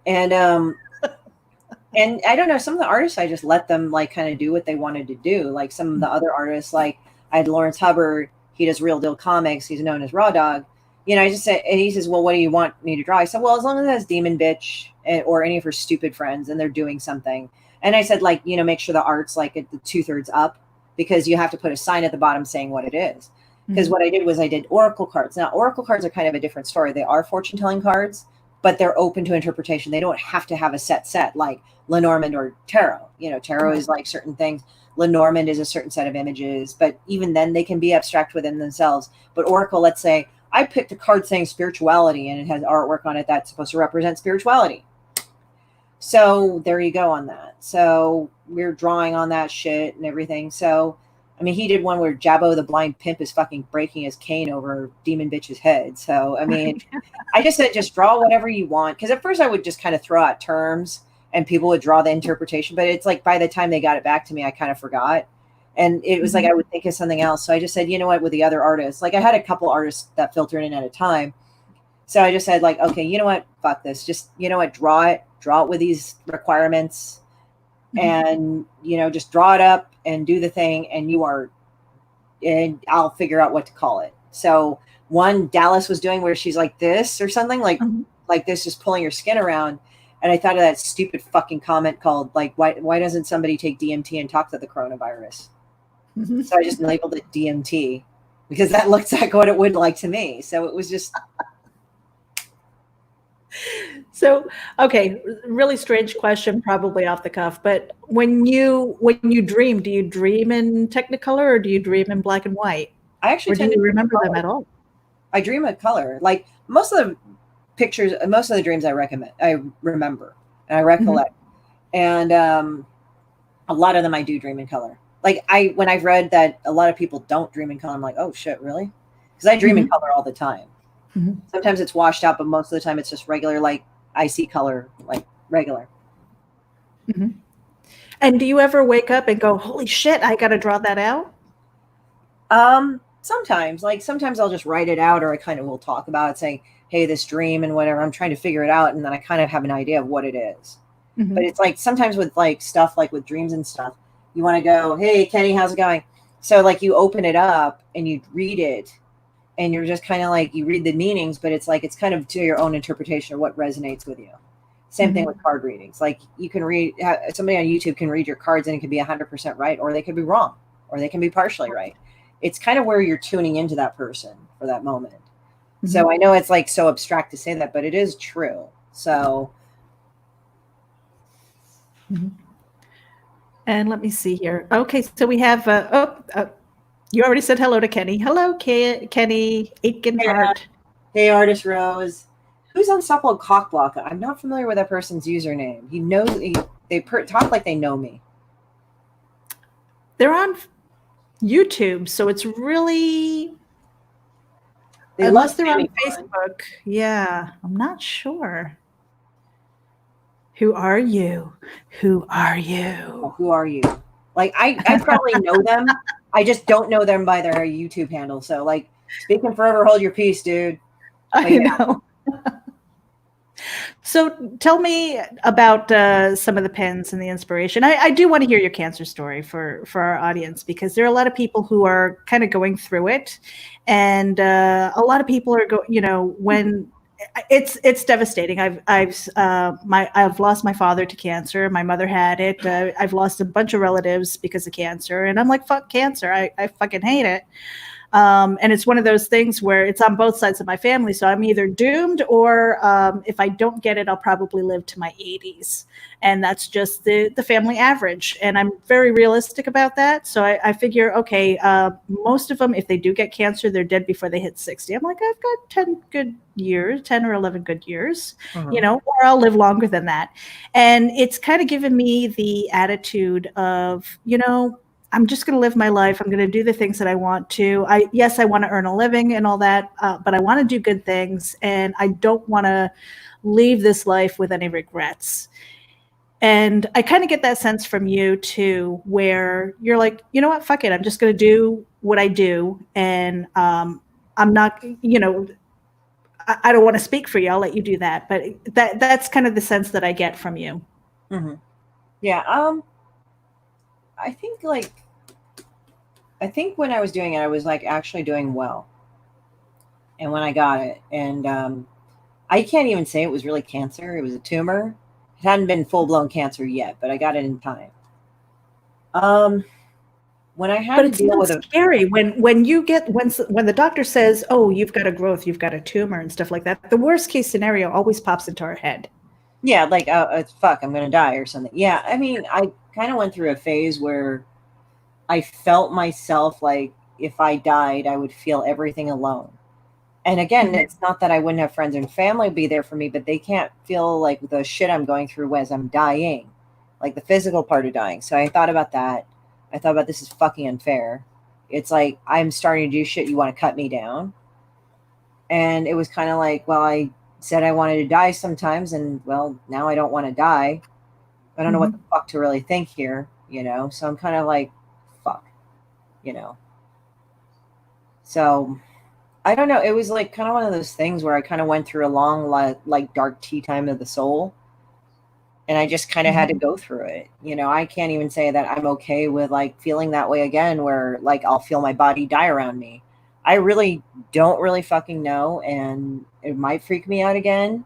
And I don't know, some of the artists, I just let them like kind of do what they wanted to do. Like some of the other artists, like I had Lawrence Hubbard, he does Real Deal Comics, he's known as Raw Dog. You know, I just said, and he says, well, what do you want me to draw? I said, well, as long as it has Demon Bitch or any of her stupid friends and they're doing something. And I said, like, you know, make sure the art's like at the 2/3 up, because you have to put a sign at the bottom saying what it is. Because what I did was I did Oracle cards. Now, Oracle cards are kind of a different story. They are fortune telling cards, but they're open to interpretation. They don't have to have a set like Lenormand or tarot. You know, tarot is like certain things. Lenormand is a certain set of images, but even then they can be abstract within themselves. But Oracle, let's say I picked a card saying spirituality and it has artwork on it that's supposed to represent spirituality. So there you go on that. So we're drawing on that shit and everything. So, I mean, he did one where Jabbo the blind pimp is fucking breaking his cane over Demon Bitch's head. So, I mean, I just said, just draw whatever you want. Because at first I would just kind of throw out terms and people would draw the interpretation. But it's like by the time they got it back to me, I kind of forgot. And it was like I would think of something else. So I just said, you know what, with the other artists, like I had a couple artists that filtered in at a time. So I just said, like, okay, you know what, fuck this. Just, you know what, draw it with these requirements. And, you know, just draw it up and do the thing. And I'll figure out what to call it. So one Dallas was doing where she's like this or something like this, just pulling her skin around. And I thought of that stupid fucking comment called like, why doesn't somebody take DMT and talk to the coronavirus? So I just labeled it DMT because that looks like what it would like to me. So it was just. So, okay, really strange question, probably off the cuff, but when you dream, do you dream in Technicolor or do you dream in black and white? I actually do you remember them at all? I dream of color. Like most of the pictures, most of the dreams I remember and I recollect. And a lot of them I do dream in color. Like when I've read that a lot of people don't dream in color, I'm like, oh shit, really? Because I dream in color all the time. Sometimes it's washed out, but most of the time it's just regular, like I see color, like regular. And do you ever wake up and go, holy shit, I got to draw that out? Sometimes I'll just write it out, or I kind of will talk about it saying, hey, this dream and whatever, I'm trying to figure it out. And then I kind of have an idea of what it is. But it's like sometimes with like stuff, like with dreams and stuff, you want to go, hey, Kenny, how's it going? So like you open it up and you read it. And you're just kind of like, you read the meanings, but it's like, it's kind of to your own interpretation of what resonates with you. Same thing with card readings. Like you can read, somebody on YouTube can read your cards and it can be 100% right, or they could be wrong, or they can be partially right. It's kind of where you're tuning into that person for that moment. So I know it's like so abstract to say that, but it is true. So. And let me see here. Okay. So we have, you already said hello to Kenny. Hello, Kenny Aikenheart. Hey, Artist Rose. Who's Unstoppable Cockblock? I'm not familiar with that person's username. He knows they talk like they know me. They're on YouTube, so it's really unless they're on Facebook. Yeah, I'm not sure. Who are you? Who are you? Who are you? Like I probably know them. I just don't know them by their YouTube handle. So, like, speaking forever, hold your peace, dude. I know. So, tell me about some of the pens and the inspiration. I do want to hear your cancer story for our audience, because there are a lot of people who are kind of going through it, and a lot of people are when It's devastating. I've lost my father to cancer. My mother had it. I've lost a bunch of relatives because of cancer, and I'm like, fuck cancer. I fucking hate it. And it's one of those things where it's on both sides of my family. So I'm either doomed, or if I don't get it, I'll probably live to my 80s. And that's just the family average. And I'm very realistic about that. So I figure, okay, most of them, if they do get cancer, they're dead before they hit 60. I'm like, I've got 10 good years, 10 or 11 good years, or I'll live longer than that. And it's kind of given me the attitude of, I'm just going to live my life. I'm going to do the things that I want to. Yes, I want to earn a living and all that, but I want to do good things, and I don't want to leave this life with any regrets. And I kind of get that sense from you too, where you're like, you know what, fuck it. I'm just going to do what I do, and I'm not, I don't want to speak for you. I'll let you do that, but that's kind of the sense that I get from you. Mm-hmm. Yeah. I think when I was doing it, I was like actually doing well. And when I got it, and I can't even say it was really cancer. It was a tumor. It hadn't been full blown cancer yet, but I got it in time. When I had to deal with it, scary when you get when the doctor says, "Oh, you've got a growth, you've got a tumor," and stuff like that. The worst case scenario always pops into our head. Yeah, like fuck, I'm gonna die or something. Yeah, I mean, I kind of went through a phase where I felt myself like if I died, I would feel everything alone. And again, it's not that I wouldn't have friends and family be there for me, but they can't feel like the shit I'm going through as I'm dying, like the physical part of dying. So I thought about that. I thought about this is fucking unfair. It's like I'm starting to do shit. You want to cut me down. And it was kind of like, well, I said I wanted to die sometimes, and well, now I don't want to die. I don't know what the fuck to really think here, So I'm kind of like, fuck, So I don't know. It was like kind of one of those things where I kind of went through a long, like dark tea time of the soul. And I just kind of had to go through it. I can't even say that I'm okay with like feeling that way again, where like I'll feel my body die around me. I really don't really fucking know. And it might freak me out again,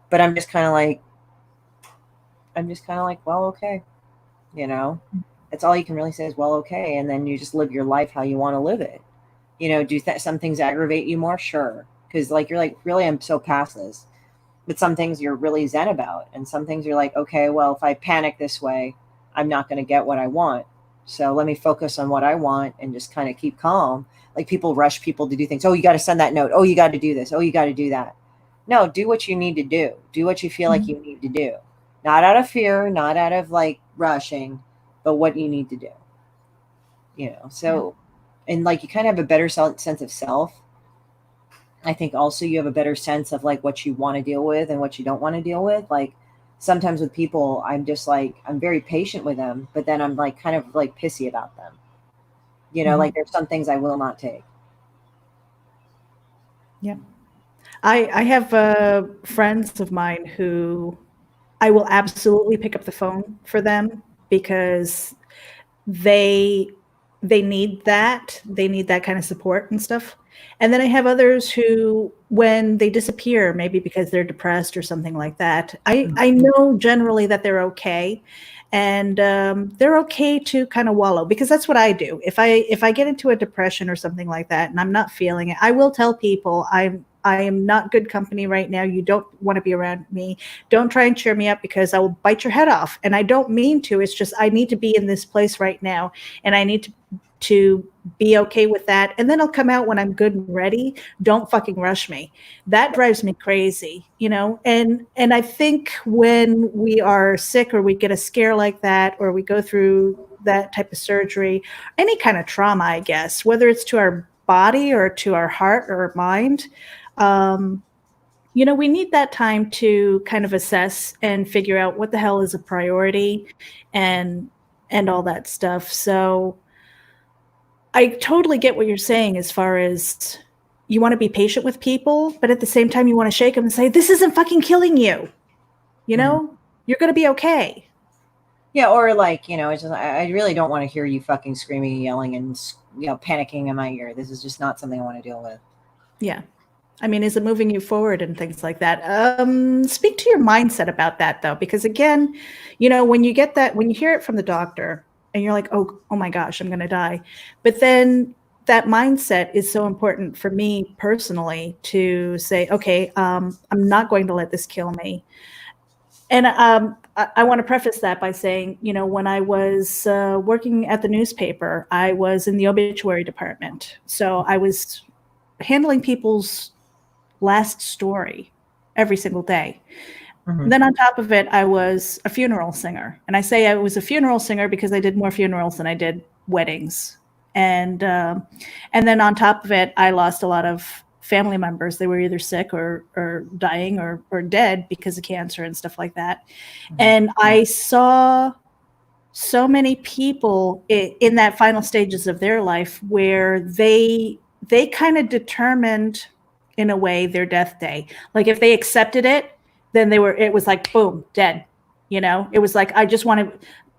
but I'm just kind of like, well, okay. That's all you can really say is, well, okay. And then you just live your life how you want to live it. Do some things aggravate you more? Sure. Because like, you're like, really, I'm so past this. But some things you're really zen about. And some things you're like, okay, well, if I panic this way, I'm not going to get what I want. So let me focus on what I want and just kind of keep calm. Like people rush people to do things. Oh, you got to send that note. Oh, you got to do this. Oh, you got to do that. No, do what you need to do. Do what you feel like you need to do. Not out of fear, not out of like rushing, but what you need to do. So, and like you kind of have a better sense of self. I think also you have a better sense of like what you want to deal with and what you don't want to deal with. Like sometimes with people, I'm just like, I'm very patient with them, but then I'm like kind of like pissy about them. Like there's some things I will not take. Yeah. I have friends of mine who I will absolutely pick up the phone for them because they need that. They need that kind of support and stuff. And then I have others who, when they disappear, maybe because they're depressed or something like that, I know generally that they're okay. And they're okay to kind of wallow, because that's what I do. If I get into a depression or something like that and I'm not feeling it, I will tell people I am not good company right now. You don't want to be around me. Don't try and cheer me up because I will bite your head off. And I don't mean to. It's just I need to be in this place right now, and I need to be okay with that. And then I'll come out when I'm good and ready. Don't fucking rush me. That drives me crazy, And I think when we are sick or we get a scare like that, or we go through that type of surgery, any kind of trauma, I guess, whether it's to our body or to our heart or mind, we need that time to kind of assess and figure out what the hell is a priority and all that stuff. So I totally get what you're saying as far as you want to be patient with people, but at the same time you want to shake them and say, this isn't fucking killing you. You're going to be okay. Yeah, or like, it's just, I really don't want to hear you fucking screaming, yelling, and panicking in my ear. This is just not something I want to deal with. Yeah. I mean, is it moving you forward and things like that? Speak to your mindset about that, though, because again, when you get that, when you hear it from the doctor and you're like, oh my gosh, I'm going to die. But then that mindset is so important for me personally to say, okay, I'm not going to let this kill me. And I want to preface that by saying, when I was working at the newspaper, I was in the obituary department. So I was handling people's last story every single day. Mm-hmm. Then on top of it, I was a funeral singer. And I say I was a funeral singer because I did more funerals than I did weddings. And then on top of it, I lost a lot of family members. They were either sick or dying or dead because of cancer and stuff like that. Mm-hmm. And I saw so many people in that final stages of their life where they kind of determined in a way their death day. Like if they accepted it, then it was like boom, dead. It was like I just wanted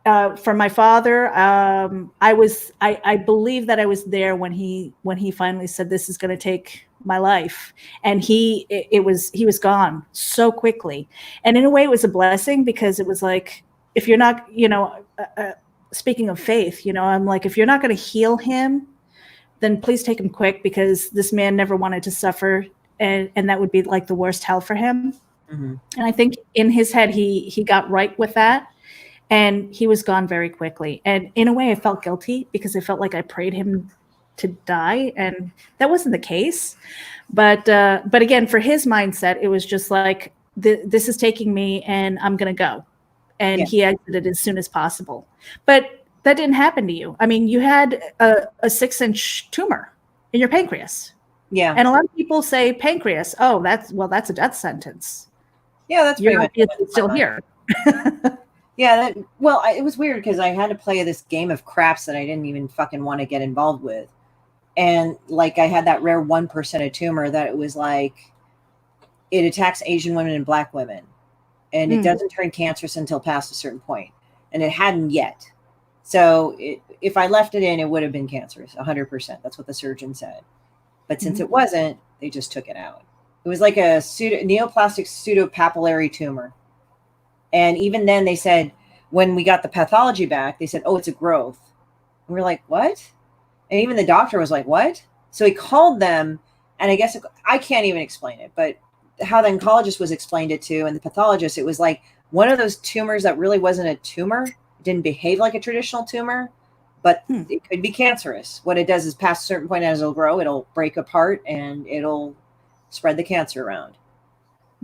for my father. I believe that I was there when he finally said this is going to take my life, and he was gone so quickly. And in a way, it was a blessing because it was like, if you're not, speaking of faith, I'm like, if you're not going to heal him, then please take him quick, because this man never wanted to suffer, and that would be like the worst hell for him. Mm-hmm. And I think in his head, he got right with that, and he was gone very quickly. And in a way, I felt guilty because I felt like I prayed him to die, and that wasn't the case. But again, for his mindset, it was just like, this is taking me, and I'm going to go. And he exited as soon as possible. But that didn't happen to you. I mean, you had a 6-inch tumor in your pancreas. Yeah. And a lot of people say pancreas, oh, that's a death sentence. Yeah, that's pretty much still here. Yeah, it was weird because I had to play this game of craps that I didn't even fucking want to get involved with. And like I had that rare 1% of tumor that it was like, it attacks Asian women and Black women. And it doesn't turn cancerous until past a certain point. And it hadn't yet. So if I left it in, it would have been cancerous, 100%. That's what the surgeon said. But since it wasn't, they just took it out. It was like a neoplastic pseudopapillary tumor. And even then they said, when we got the pathology back, they said, oh, it's a growth. And we're like, what? And even the doctor was like, what? So he called them, and I guess I can't even explain it, but how the oncologist was explained it to, and the pathologist, it was like one of those tumors that really wasn't a tumor. It didn't behave like a traditional tumor, but it could be cancerous. What it does is, past a certain point, as it'll grow, it'll break apart and it'll spread the cancer around.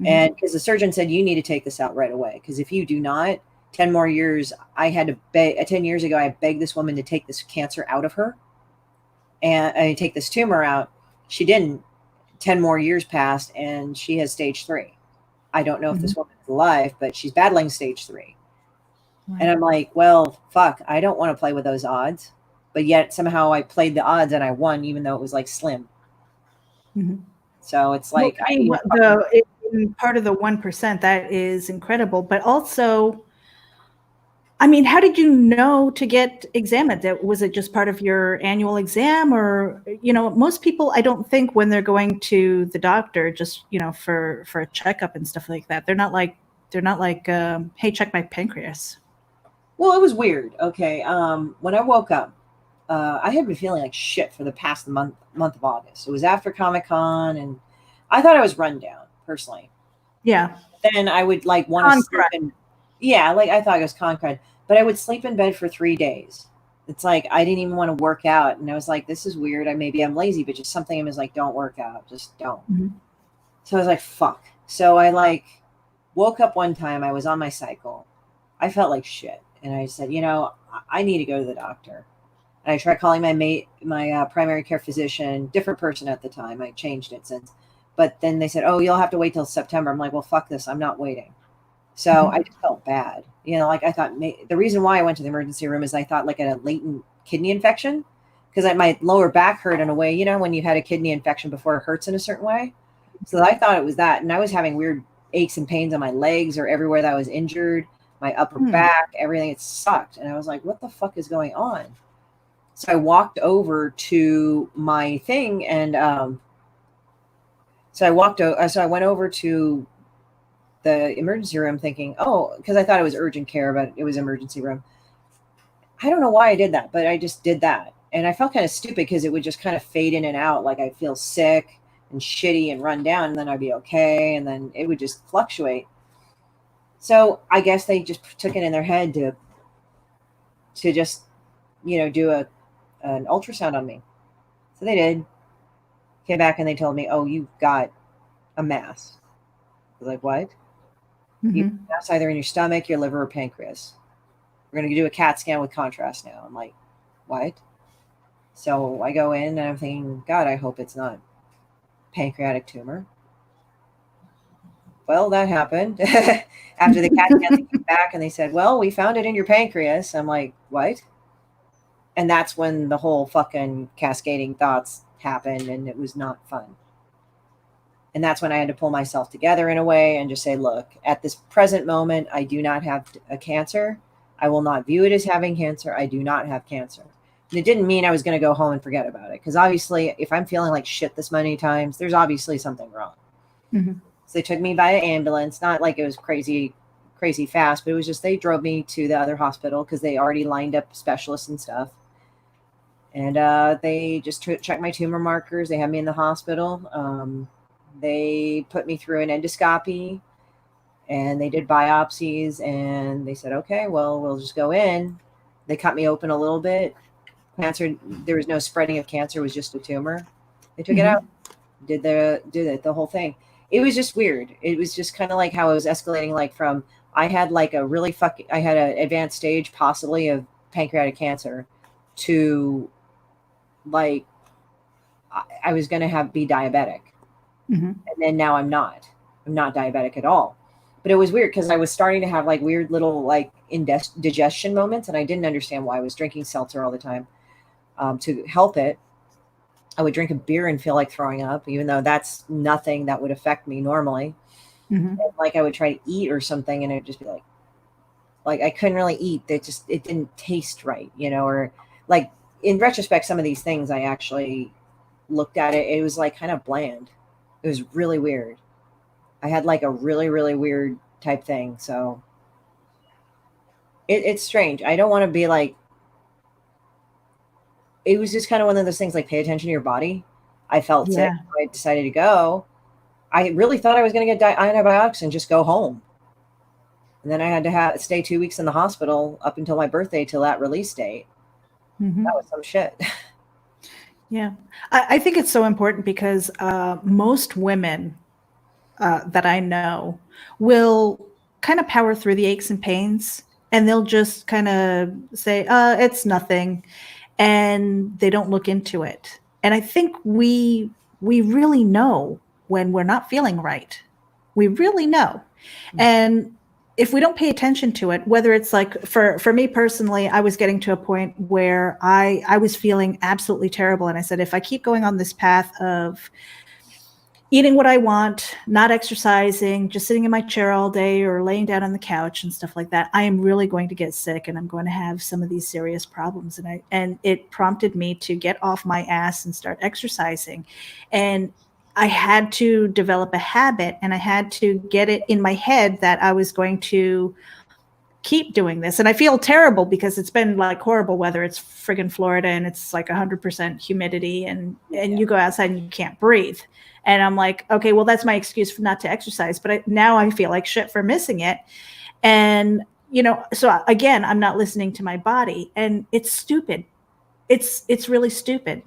And because the surgeon said, you need to take this out right away, because if you do not, 10 more years, I had to beg, 10 years ago, I begged this woman to take this cancer out of her and take this tumor out. She didn't. 10 more years passed and she has stage 3. I don't know if this woman is alive, but she's battling stage 3. Right. And I'm like, well, fuck, I don't want to play with those odds. But yet somehow I played the odds and I won, even though it was like slim. So it's like, part of the 1%, that is incredible. But also, I mean, how did you know to get examined? Was it just part of your annual exam? Or, most people, I don't think, when they're going to the doctor, just, for a checkup and stuff like that, they're not like, hey, check my pancreas. Well, it was weird. Okay. When I woke up, I had been feeling like shit for the past month of August. It was after Comic-Con, and I thought I was run down, personally. Yeah. Then I would like want to sleep in. Yeah, like I thought it was concrete, but I would sleep in bed for 3 days. It's like I didn't even want to work out, and I was like, "This is weird. Maybe I'm lazy, but just something in me was like, don't work out, just don't." So I was like, "Fuck." So I like woke up one time. I was on my cycle. I felt like shit, and I said, I need to go to the doctor. And I tried calling my primary care physician, different person at the time. I changed it since, but then they said, "Oh, you'll have to wait till September." I'm like, "Well, fuck this. I'm not waiting." So I just felt bad. Like I thought the reason why I went to the emergency room is I thought like a latent kidney infection, because my lower back hurt in a way, when you had a kidney infection before it hurts in a certain way. So I thought it was that. And I was having weird aches and pains on my legs or everywhere that I was injured, my upper back, everything. It sucked. And I was like, what the fuck is going on? So I walked over to my thing and So I went over to the emergency room thinking, oh, because I thought it was urgent care, but it was emergency room. I don't know why I did that, but I just did that. And I felt kind of stupid because it would just kind of fade in and out. Like I'd feel sick and shitty and run down, and then I'd be okay. And then it would just fluctuate. So I guess they just took it in their head to just, do an ultrasound on me. So they did. Came back and they told me, oh, you've got a mass. I was like, what? You have a mass either in your stomach, your liver, or pancreas. We're going to do a CAT scan with contrast now. I'm like, what? So I go in and I'm thinking, God, I hope it's not pancreatic tumor. Well, that happened. After the CAT scan, they came back and they said, well, we found it in your pancreas. I'm like, what? And that's when the whole fucking cascading thoughts happened, and it was not fun. And that's when I had to pull myself together in a way and just say, look, at this present moment, I do not have a cancer. I will not view it as having cancer. I do not have cancer. And it didn't mean I was going to go home and forget about it. Because obviously, if I'm feeling like shit this many times, there's obviously something wrong. Mm-hmm. So they took me by ambulance. Not like it was crazy fast, but it was just they drove me to the other hospital because they already lined up specialists and stuff. And they just checked my tumor markers. They had me in the hospital. They put me through an endoscopy and they did biopsies, and they said, okay, well, we'll just go in. They cut me open a little bit. Cancer, there was no spreading of cancer, it was just a tumor. They took it out, did the whole thing. It was just weird. It was just kind of like how it was escalating, like from, I had like I had an advanced stage possibly of pancreatic cancer to like, I was going to be diabetic. And then now I'm not diabetic at all. But it was weird because I was starting to have like weird little like indigestion moments, and I didn't understand why. I was drinking seltzer all the time to help it. I would drink a beer and feel like throwing up, even though that's nothing that would affect me normally. And, like I would try to eat or something, and it would just be like I couldn't really eat. It didn't taste right, or like in retrospect, some of these things I actually looked at it. It was like kind of bland. It was really weird. I had like a really, really weird type thing. So it's strange. I don't want to be like, it was just kind of one of those things like pay attention to your body. I felt sick. I decided to go. I really thought I was going to get antibiotics and just go home. And then I had to stay 2 weeks in the hospital up until my birthday till that release date. That was some shit. Yeah. I think it's so important because most women that I know will kind of power through the aches and pains, and they'll just kind of say, it's nothing. And they don't look into it. And I think we really know when we're not feeling right. We really know. And if we don't pay attention to it, whether it's like for me personally, I was getting to a point where I was feeling absolutely terrible. And I said, if I keep going on this path of eating what I want, not exercising, just sitting in my chair all day or laying down on the couch and stuff like that, I am really going to get sick and I'm going to have some of these serious problems. And it prompted me to get off my ass and start exercising. And I had to develop a habit, and I had to get it in my head that I was going to keep doing this. And I feel terrible because it's been like horrible weather. It's friggin' Florida and it's like 100% humidity, and you go outside and you can't breathe. And I'm like, okay, well, that's my excuse for not to exercise. But now I feel like shit for missing it. And, so again, I'm not listening to my body, and it's stupid. It's really stupid.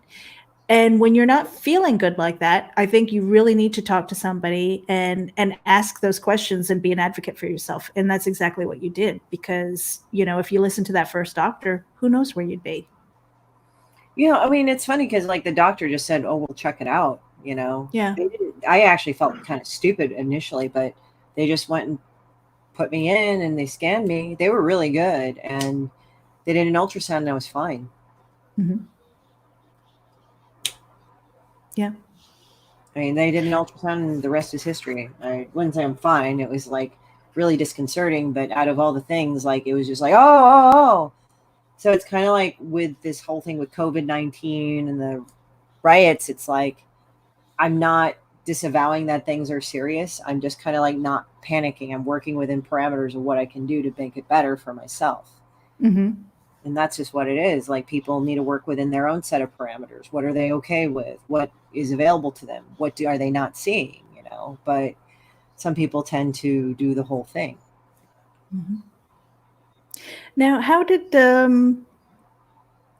And when you're not feeling good like that, I think you really need to talk to somebody and ask those questions and be an advocate for yourself. And that's exactly what you did, because, if you listen to that first doctor, who knows where you'd be. I mean, it's funny because like the doctor just said, oh, we'll check it out. Yeah. I actually felt kind of stupid initially, but they just went and put me in and they scanned me. They were really good, and they did an ultrasound and I was fine. Yeah. I mean, they did an ultrasound and the rest is history. I wouldn't say I'm fine. It was like really disconcerting, but out of all the things, like it was just like, oh. So it's kind of like with this whole thing with COVID-19 and the riots, it's like, I'm not disavowing that things are serious. I'm just kind of like not panicking. I'm working within parameters of what I can do to make it better for myself. Mm-hmm. And that's just what it is. Like, people need to work within their own set of parameters. What are they okay with? What is available to them? Are they not seeing, but some people tend to do the whole thing. Mm-hmm. Now, how did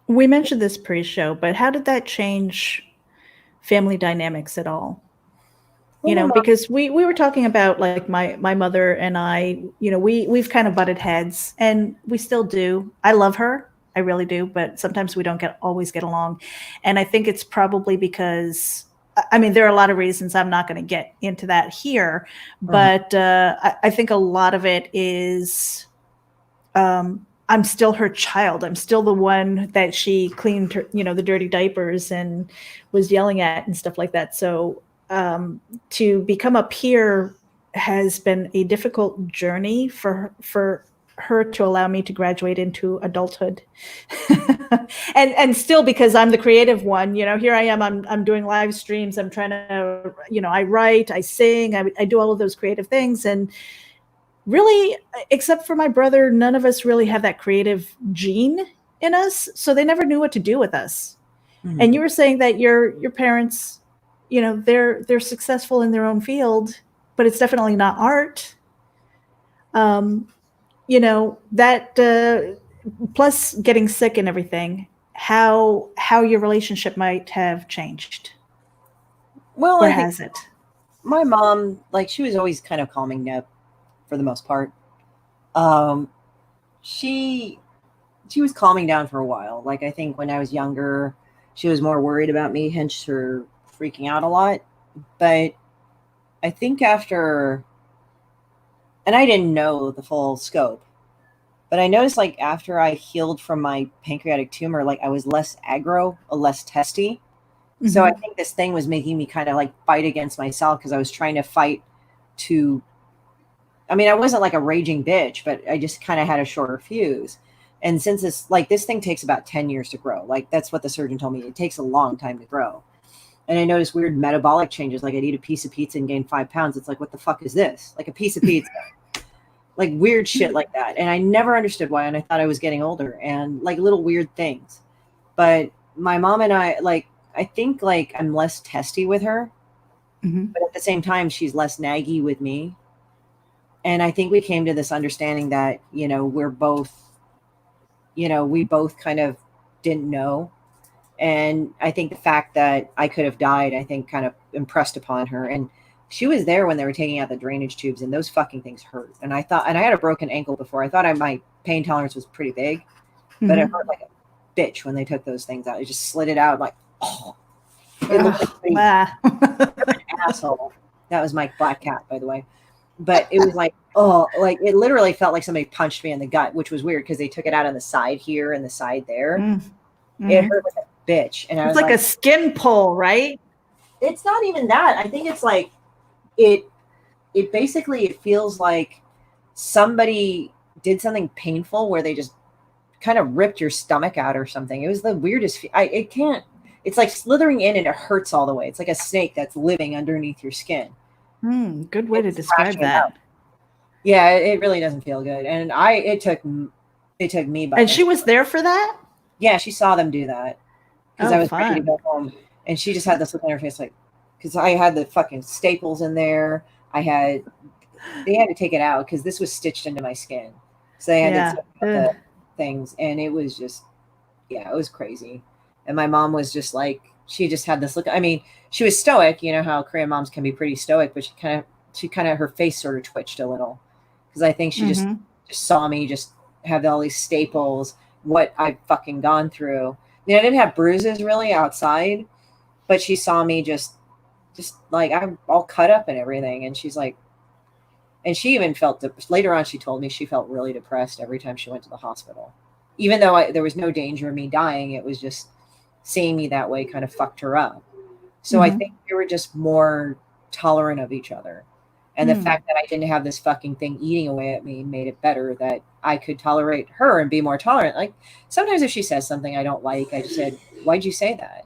we mentioned this pre-show, but how did that change family dynamics at all? Well, Because we were talking about, like, my mother and I, we've kind of butted heads, and we still do. I love her, I really do, but sometimes we don't always get along, and I think it's probably because, I mean, there are a lot of reasons. I'm not going to get into that here, but I think a lot of it is, I'm still her child. I'm still the one that she cleaned her, the dirty diapers and was yelling at and stuff like that. So to become a peer has been a difficult journey for her to allow me to graduate into adulthood. and still, because I'm the creative one, here I am, I'm doing live streams. I'm trying to, I write, I sing, I do all of those creative things. And really, except for my brother, none of us really have that creative gene in us. So they never knew what to do with us. Mm-hmm. And you were saying that your parents, they're successful in their own field, but it's definitely not art. That plus getting sick and everything, how your relationship might have changed. Well, or has it? My mom, like, she was always kind of calming Neb for the most part. She was calming down for a while. Like, I think when I was younger, she was more worried about me, hence her freaking out a lot. But I think after, and I didn't know the full scope, but I noticed, like, after I healed from my pancreatic tumor, like, I was less aggro, less testy. Mm-hmm. So I think this thing was making me kind of like fight against myself, because I was trying to fight to, I mean, I wasn't like a raging bitch, but I just kind of had a shorter fuse. And since this thing takes about 10 years to grow, like, that's what the surgeon told me. It takes a long time to grow. And I noticed weird metabolic changes. Like, I'd eat a piece of pizza and gain 5 pounds. It's like, what the fuck is this? Like, a piece of pizza, like weird shit like that. And I never understood why. And I thought I was getting older, and like little weird things. But my mom and I, like, I think, like, I'm less testy with her, but at the same time, she's less naggy with me. And I think we came to this understanding that, we're both, we both kind of didn't know. And I think the fact that I could have died, I think, kind of impressed upon her. And she was there when they were taking out the drainage tubes, and those fucking things hurt. And I had a broken ankle before. I thought my pain tolerance was pretty big, but it hurt like a bitch when they took those things out. It just slid it out, like, oh, it looked like an asshole. That was my black cat, by the way. But it was like, oh, like, it literally felt like somebody punched me in the gut, which was weird, because they took it out on the side here and the side there. Mm-hmm. It hurt like a bitch. And it's like a skin pull, right? It's not even that. I think it's like, it basically, it feels like somebody did something painful where they just kind of ripped your stomach out or something. It was the weirdest. It's like slithering in, and it hurts all the way. It's like a snake that's living underneath your skin. Good way to describe that. Yeah, it really doesn't feel good. And it took me by. And she was there for that? Yeah, she saw them do that, because I was ready to go home, and she just had this look on her face, like, because I had the fucking staples in there. They had to take it out because this was stitched into my skin. So they had to take out the things, and it was just, it was crazy. And my mom was just like, she just had this look. I mean, she was stoic. You know how Korean moms can be pretty stoic, but she kind of her face sort of twitched a little, because I think she just saw me just have all these staples, what I've fucking gone through. I mean, I didn't have bruises really outside, but she saw me just like, I'm all cut up and everything. And she's like, and she even felt, later on, she told me she felt really depressed every time she went to the hospital. Even though there was no danger of me dying, it was just seeing me that way kind of fucked her up. So I think we were just more tolerant of each other. And the fact that I didn't have this fucking thing eating away at me made it better that I could tolerate her and be more tolerant. Like, sometimes if she says something I don't like, I just said, why'd you say that?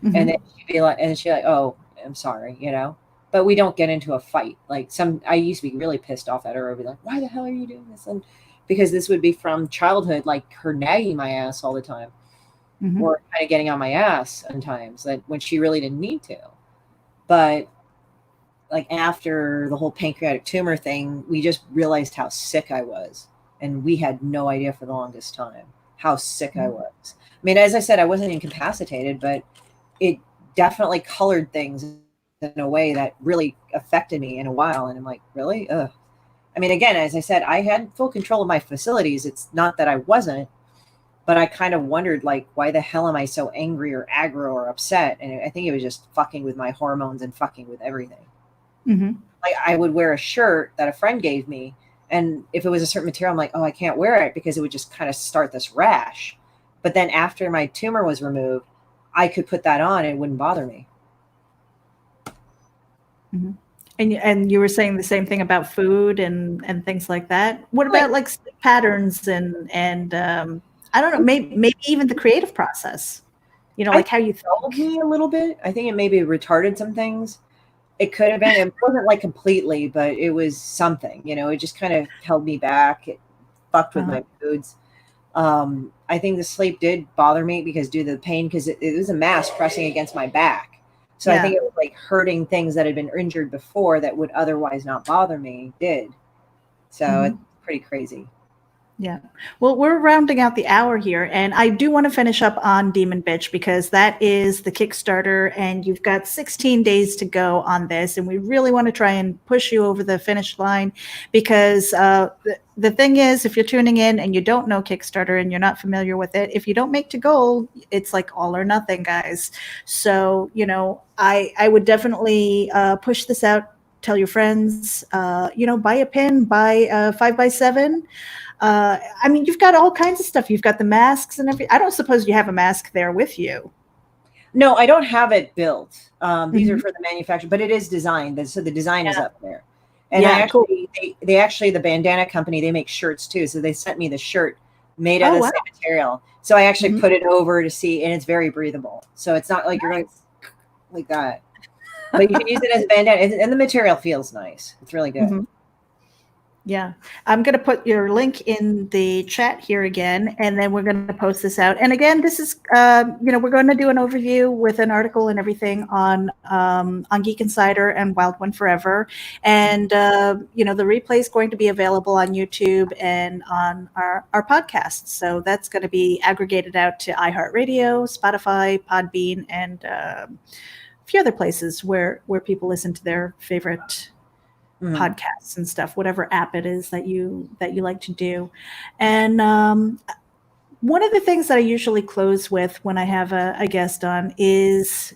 And then she'd be like, oh, I'm sorry, you know, but we don't get into a fight. Like I used to be really pissed off at her. I'd be like, why the hell are you doing this? And because this would be from childhood, like her nagging my ass all the time, or kind of getting on my ass sometimes, that when she really didn't need to. But like after the whole pancreatic tumor thing, we just realized how sick I was. And we had no idea for the longest time how sick I was. I mean, as I said, I wasn't incapacitated, but it definitely colored things in a way that really affected me in a while. And I'm like, really? Ugh. I mean, again, as I said, I had full control of my facilities. It's not that I wasn't, but I kind of wondered, like, why the hell am I so angry or aggro or upset? And I think it was just fucking with my hormones and fucking with everything. Like I would wear a shirt that a friend gave me, and if it was a certain material, I'm like, oh, I can't wear it because it would just kind of start this rash. But then after my tumor was removed, I could put that on and it wouldn't bother me. And you were saying the same thing about food and things like that. What about like patterns and I don't know, maybe even the creative process, you know, like how you told me a little bit. I think it maybe retarded some things. It could have been, it wasn't like completely, but it was something, you know, it just kind of held me back. It fucked with my moods. I think the sleep did bother me because due to the pain, because it was a mass pressing against my back. So I think it was like hurting things that had been injured before that would otherwise not bother me did. So it's pretty crazy. Yeah. Well, we're rounding out the hour here, and I do want to finish up on Demon Bitch because that is the Kickstarter, and you've got 16 days to go on this, and we really want to try and push you over the finish line because the thing is, if you're tuning in and you don't know Kickstarter and you're not familiar with it, if you don't make to goal, it's like all or nothing, guys. So, you know, I would definitely push this out. Tell your friends, you know, buy a pin, buy a 5x7. I mean, you've got all kinds of stuff. You've got the masks and everything. I don't suppose you have a mask there with you. No, I don't have it built. These are for the manufacturer, but it is designed. So the design is up there. And I actually, they actually, the bandana company, they make shirts too. So they sent me the shirt made out of the same material. So I actually put it over to see, and it's very breathable. So it's not like you're going like that. But you can use it as a bandana, and the material feels nice. It's really good. Yeah, I'm going to put your link in the chat here again, and then we're going to post this out. And again, this is, you know, we're going to do an overview with an article and everything on Geek Insider and Wild One Forever. And, you know, the replay is going to be available on YouTube and on our podcast. So that's going to be aggregated out to iHeartRadio, Spotify, Podbean, and a few other places where people listen to their favorite podcasts and stuff, whatever app it is that you like to do. And one of the things that I usually close with when I have a guest on is,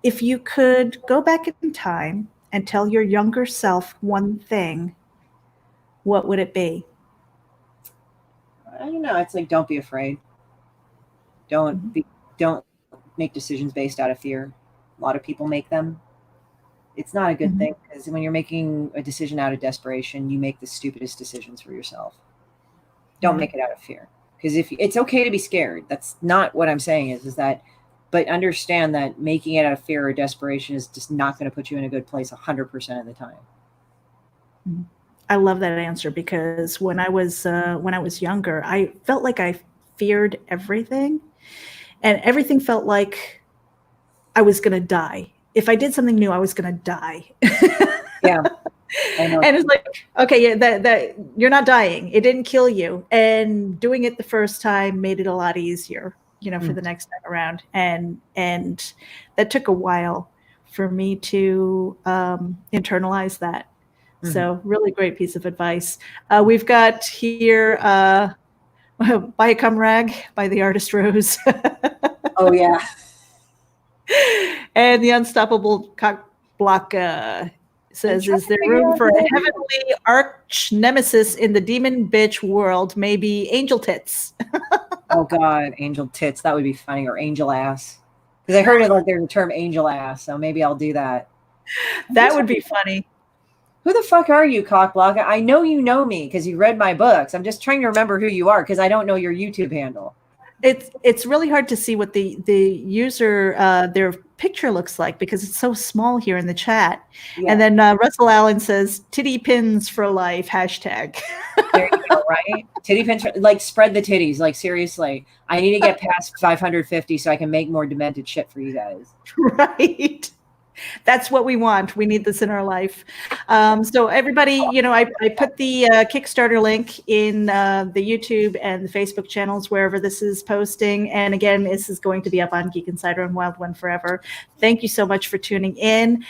if you could go back in time and tell your younger self one thing, what would it be? I don't know. It's like, don't be afraid. Don't make decisions based out of fear. A lot of people make them. It's not a good thing, because when you're making a decision out of desperation, you make the stupidest decisions for yourself. Don't make it out of fear, because if it's okay to be scared, that's not what I'm saying is that, but understand that making it out of fear or desperation is just not going to put you in a good place 100% of the time. I love that answer, because when I was younger, I felt like I feared everything, and everything felt like I was going to die. If I did something new, I was going to die. Yeah. I know. And it's like, okay, yeah, that you're not dying. It didn't kill you. And doing it the first time made it a lot easier, you know, for the next time around. And that took a while for me to internalize that. So really great piece of advice. We've got here, Buy a Cum Rag by the artist Rose. Oh, yeah. And the Unstoppable Cock Block says, is there room for a heavenly arch nemesis in the demon bitch world? Maybe angel tits. Oh, God, angel tits. That would be funny. Or angel ass. Because I heard it like there's a term angel ass, so maybe I'll do that. That would be funny. Who the fuck are you, Cockblock? I know you know me because you read my books. I'm just trying to remember who you are because I don't know your YouTube handle. It's really hard to see what the user, their picture looks like because it's so small here in the chat. Yeah. And then Russell Allen says, titty pins for life, hashtag. There you go, right? Titty pins, like spread the titties. Like seriously, I need to get past 550 so I can make more demented shit for you guys. Right. That's what we want. We need this in our life. So everybody, I put the Kickstarter link in the YouTube and the Facebook channels, wherever this is posting. And again, this is going to be up on Geek Insider and Wild One Forever. Thank you so much for tuning in.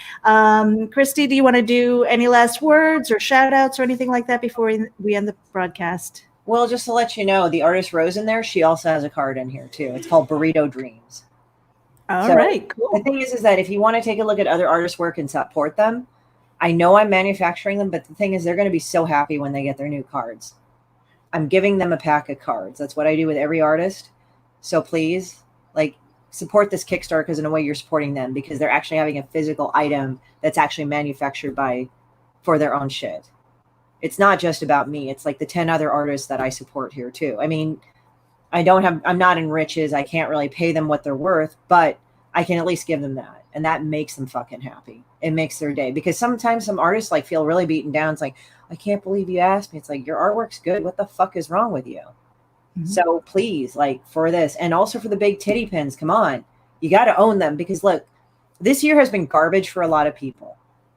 Christy, do you want to do any last words or shout outs or anything like that before we end the broadcast? Well, just to let you know, the artist Rose in there, she also has a card in here too. It's called Burrito Dreams. All right, cool. The thing is that if you want to take a look at other artists' work and support them, I know I'm manufacturing them, but the thing is they're going to be so happy when they get their new cards. I'm giving them a pack of cards. That's what I do with every artist. So please, support this Kickstarter, because in a way you're supporting them, because they're actually having a physical item that's actually manufactured for their own shit. It's not just about me. It's like the 10 other artists that I support here too. I mean, I'm not in riches. I can't really pay them what they're worth, but I can at least give them that. And that makes them fucking happy. It makes their day, because sometimes some artists feel really beaten down. It's like, I can't believe you asked me. It's like, your artwork's good. What the fuck is wrong with you? Mm-hmm. So please, for this, and also for the big titty pins, come on, you got to own them, because look, this year has been garbage for a lot of people.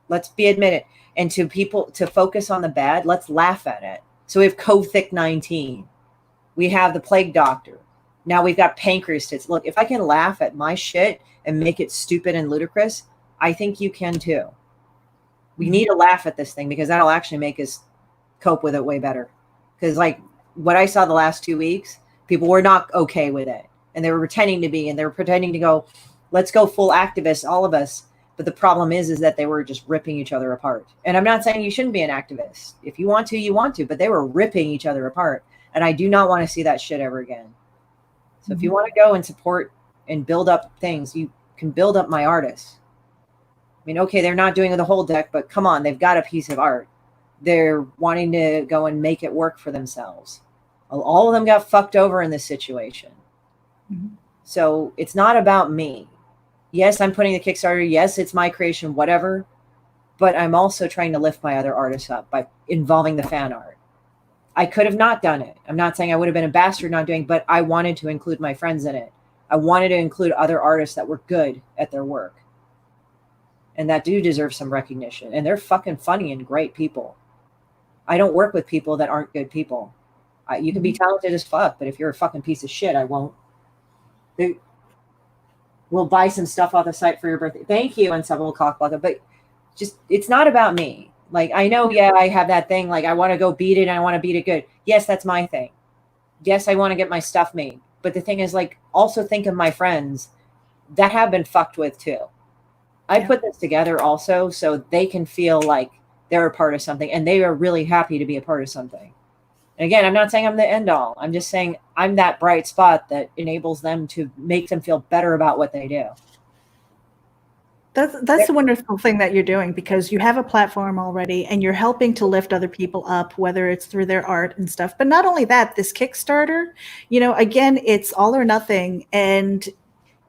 Let's be admitted. And to people to focus on the bad, let's laugh at it. So we have COVID-19. We have the plague doctor. Now we've got pancreas tits. Look, if I can laugh at my shit and make it stupid and ludicrous, I think you can too. We need to laugh at this thing, because that'll actually make us cope with it way better. Because what I saw the last 2 weeks, people were not okay with it. And they were pretending to be, and they were pretending to go, let's go full activists, all of us. But the problem is that they were just ripping each other apart. And I'm not saying you shouldn't be an activist. If you want to, you want to, but they were ripping each other apart. And I do not want to see that shit ever again. So if you want to go and support and build up things, you can build up my artists. I mean, okay, they're not doing the whole deck, but come on, they've got a piece of art. They're wanting to go and make it work for themselves. All of them got fucked over in this situation. Mm-hmm. So it's not about me. Yes, I'm putting the Kickstarter. Yes, it's my creation, whatever. But I'm also trying to lift my other artists up by involving the fan art. I could have not done it. I'm not saying I would have been a bastard not doing, but I wanted to include my friends in it. I wanted to include other artists that were good at their work and that do deserve some recognition. And they're fucking funny and great people. I don't work with people that aren't good people. You can be talented as fuck, but if you're a fucking piece of shit, I won't. We'll buy some stuff off the site for your birthday. Thank you, Unsubbable Cockblocker. But just, it's not about me. I know, yeah, I have that thing. I want to go beat it and I want to beat it good. Yes, that's my thing. Yes, I want to get my stuff made. But the thing is, also think of my friends that have been fucked with too. I put this together also so they can feel like they're a part of something and they are really happy to be a part of something. And again, I'm not saying I'm the end all. I'm just saying I'm that bright spot that enables them to make them feel better about what they do. That's a wonderful thing that you're doing, because you have a platform already and you're helping to lift other people up, whether it's through their art and stuff. But not only that, this Kickstarter, again, it's all or nothing. And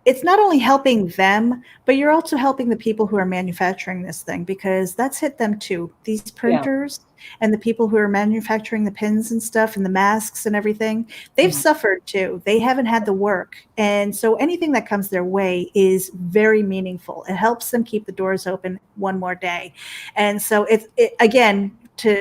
it's not only helping them, but you're also helping the people who are manufacturing this thing, because that's hit them too. These printers and the people who are manufacturing the pins and stuff and the masks and everything, they've suffered too. They haven't had the work. And so anything that comes their way is very meaningful. It helps them keep the doors open one more day. And so again,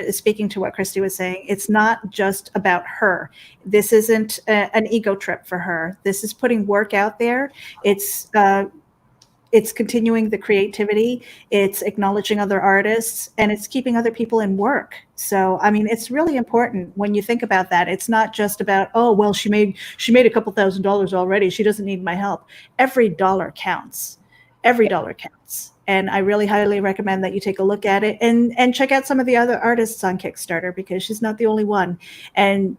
speaking to what Christy was saying, it's not just about her. This isn't an ego trip for her. This is putting work out there. It's continuing the creativity. It's acknowledging other artists, and it's keeping other people in work. So, I mean, it's really important when you think about that. It's not just about, oh, well, she made a couple $1,000s already. She doesn't need my help. Every dollar counts. Every dollar counts. And I really highly recommend that you take a look at it and check out some of the other artists on Kickstarter, because she's not the only one. And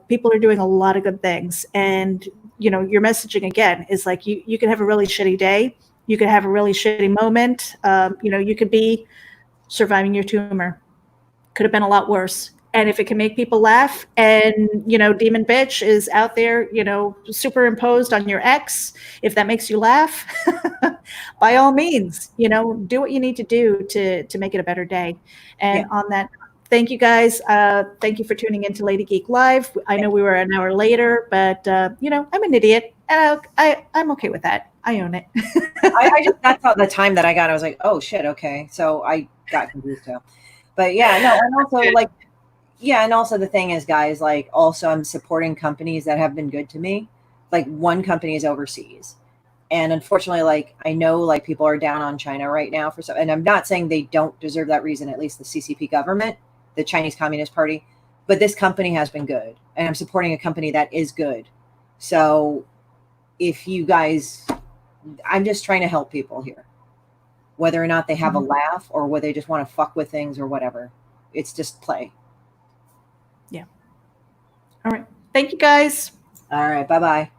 people are doing a lot of good things. And, your messaging, again, is you can have a really shitty day. You could have a really shitty moment. You could be surviving your tumor. Could have been a lot worse. And if it can make people laugh and, Demon Bitch is out there, superimposed on your ex, if that makes you laugh, by all means, do what you need to do to make it a better day. And on that, thank you guys. Thank you for tuning into Lady Geek Live. I know we were an hour later, but, I'm an idiot. And I'm okay with that. I own it. That's how the time that I got, I was like, oh shit. Okay. So I got confused too. But yeah, no. And also and also the thing is, guys, like, also I'm supporting companies that have been good to me. Like, one company is overseas. And unfortunately, like, I know, like, people are down on China right now for some, and I'm not saying they don't deserve that reason, at least the CCP government, the Chinese Communist Party, but this company has been good, and I'm supporting a company that is good. So if you guys, I'm just trying to help people here, whether or not they have a laugh or whether they just want to fuck with things or whatever. It's just play. Yeah. All right. Thank you, guys. All right. Bye-bye.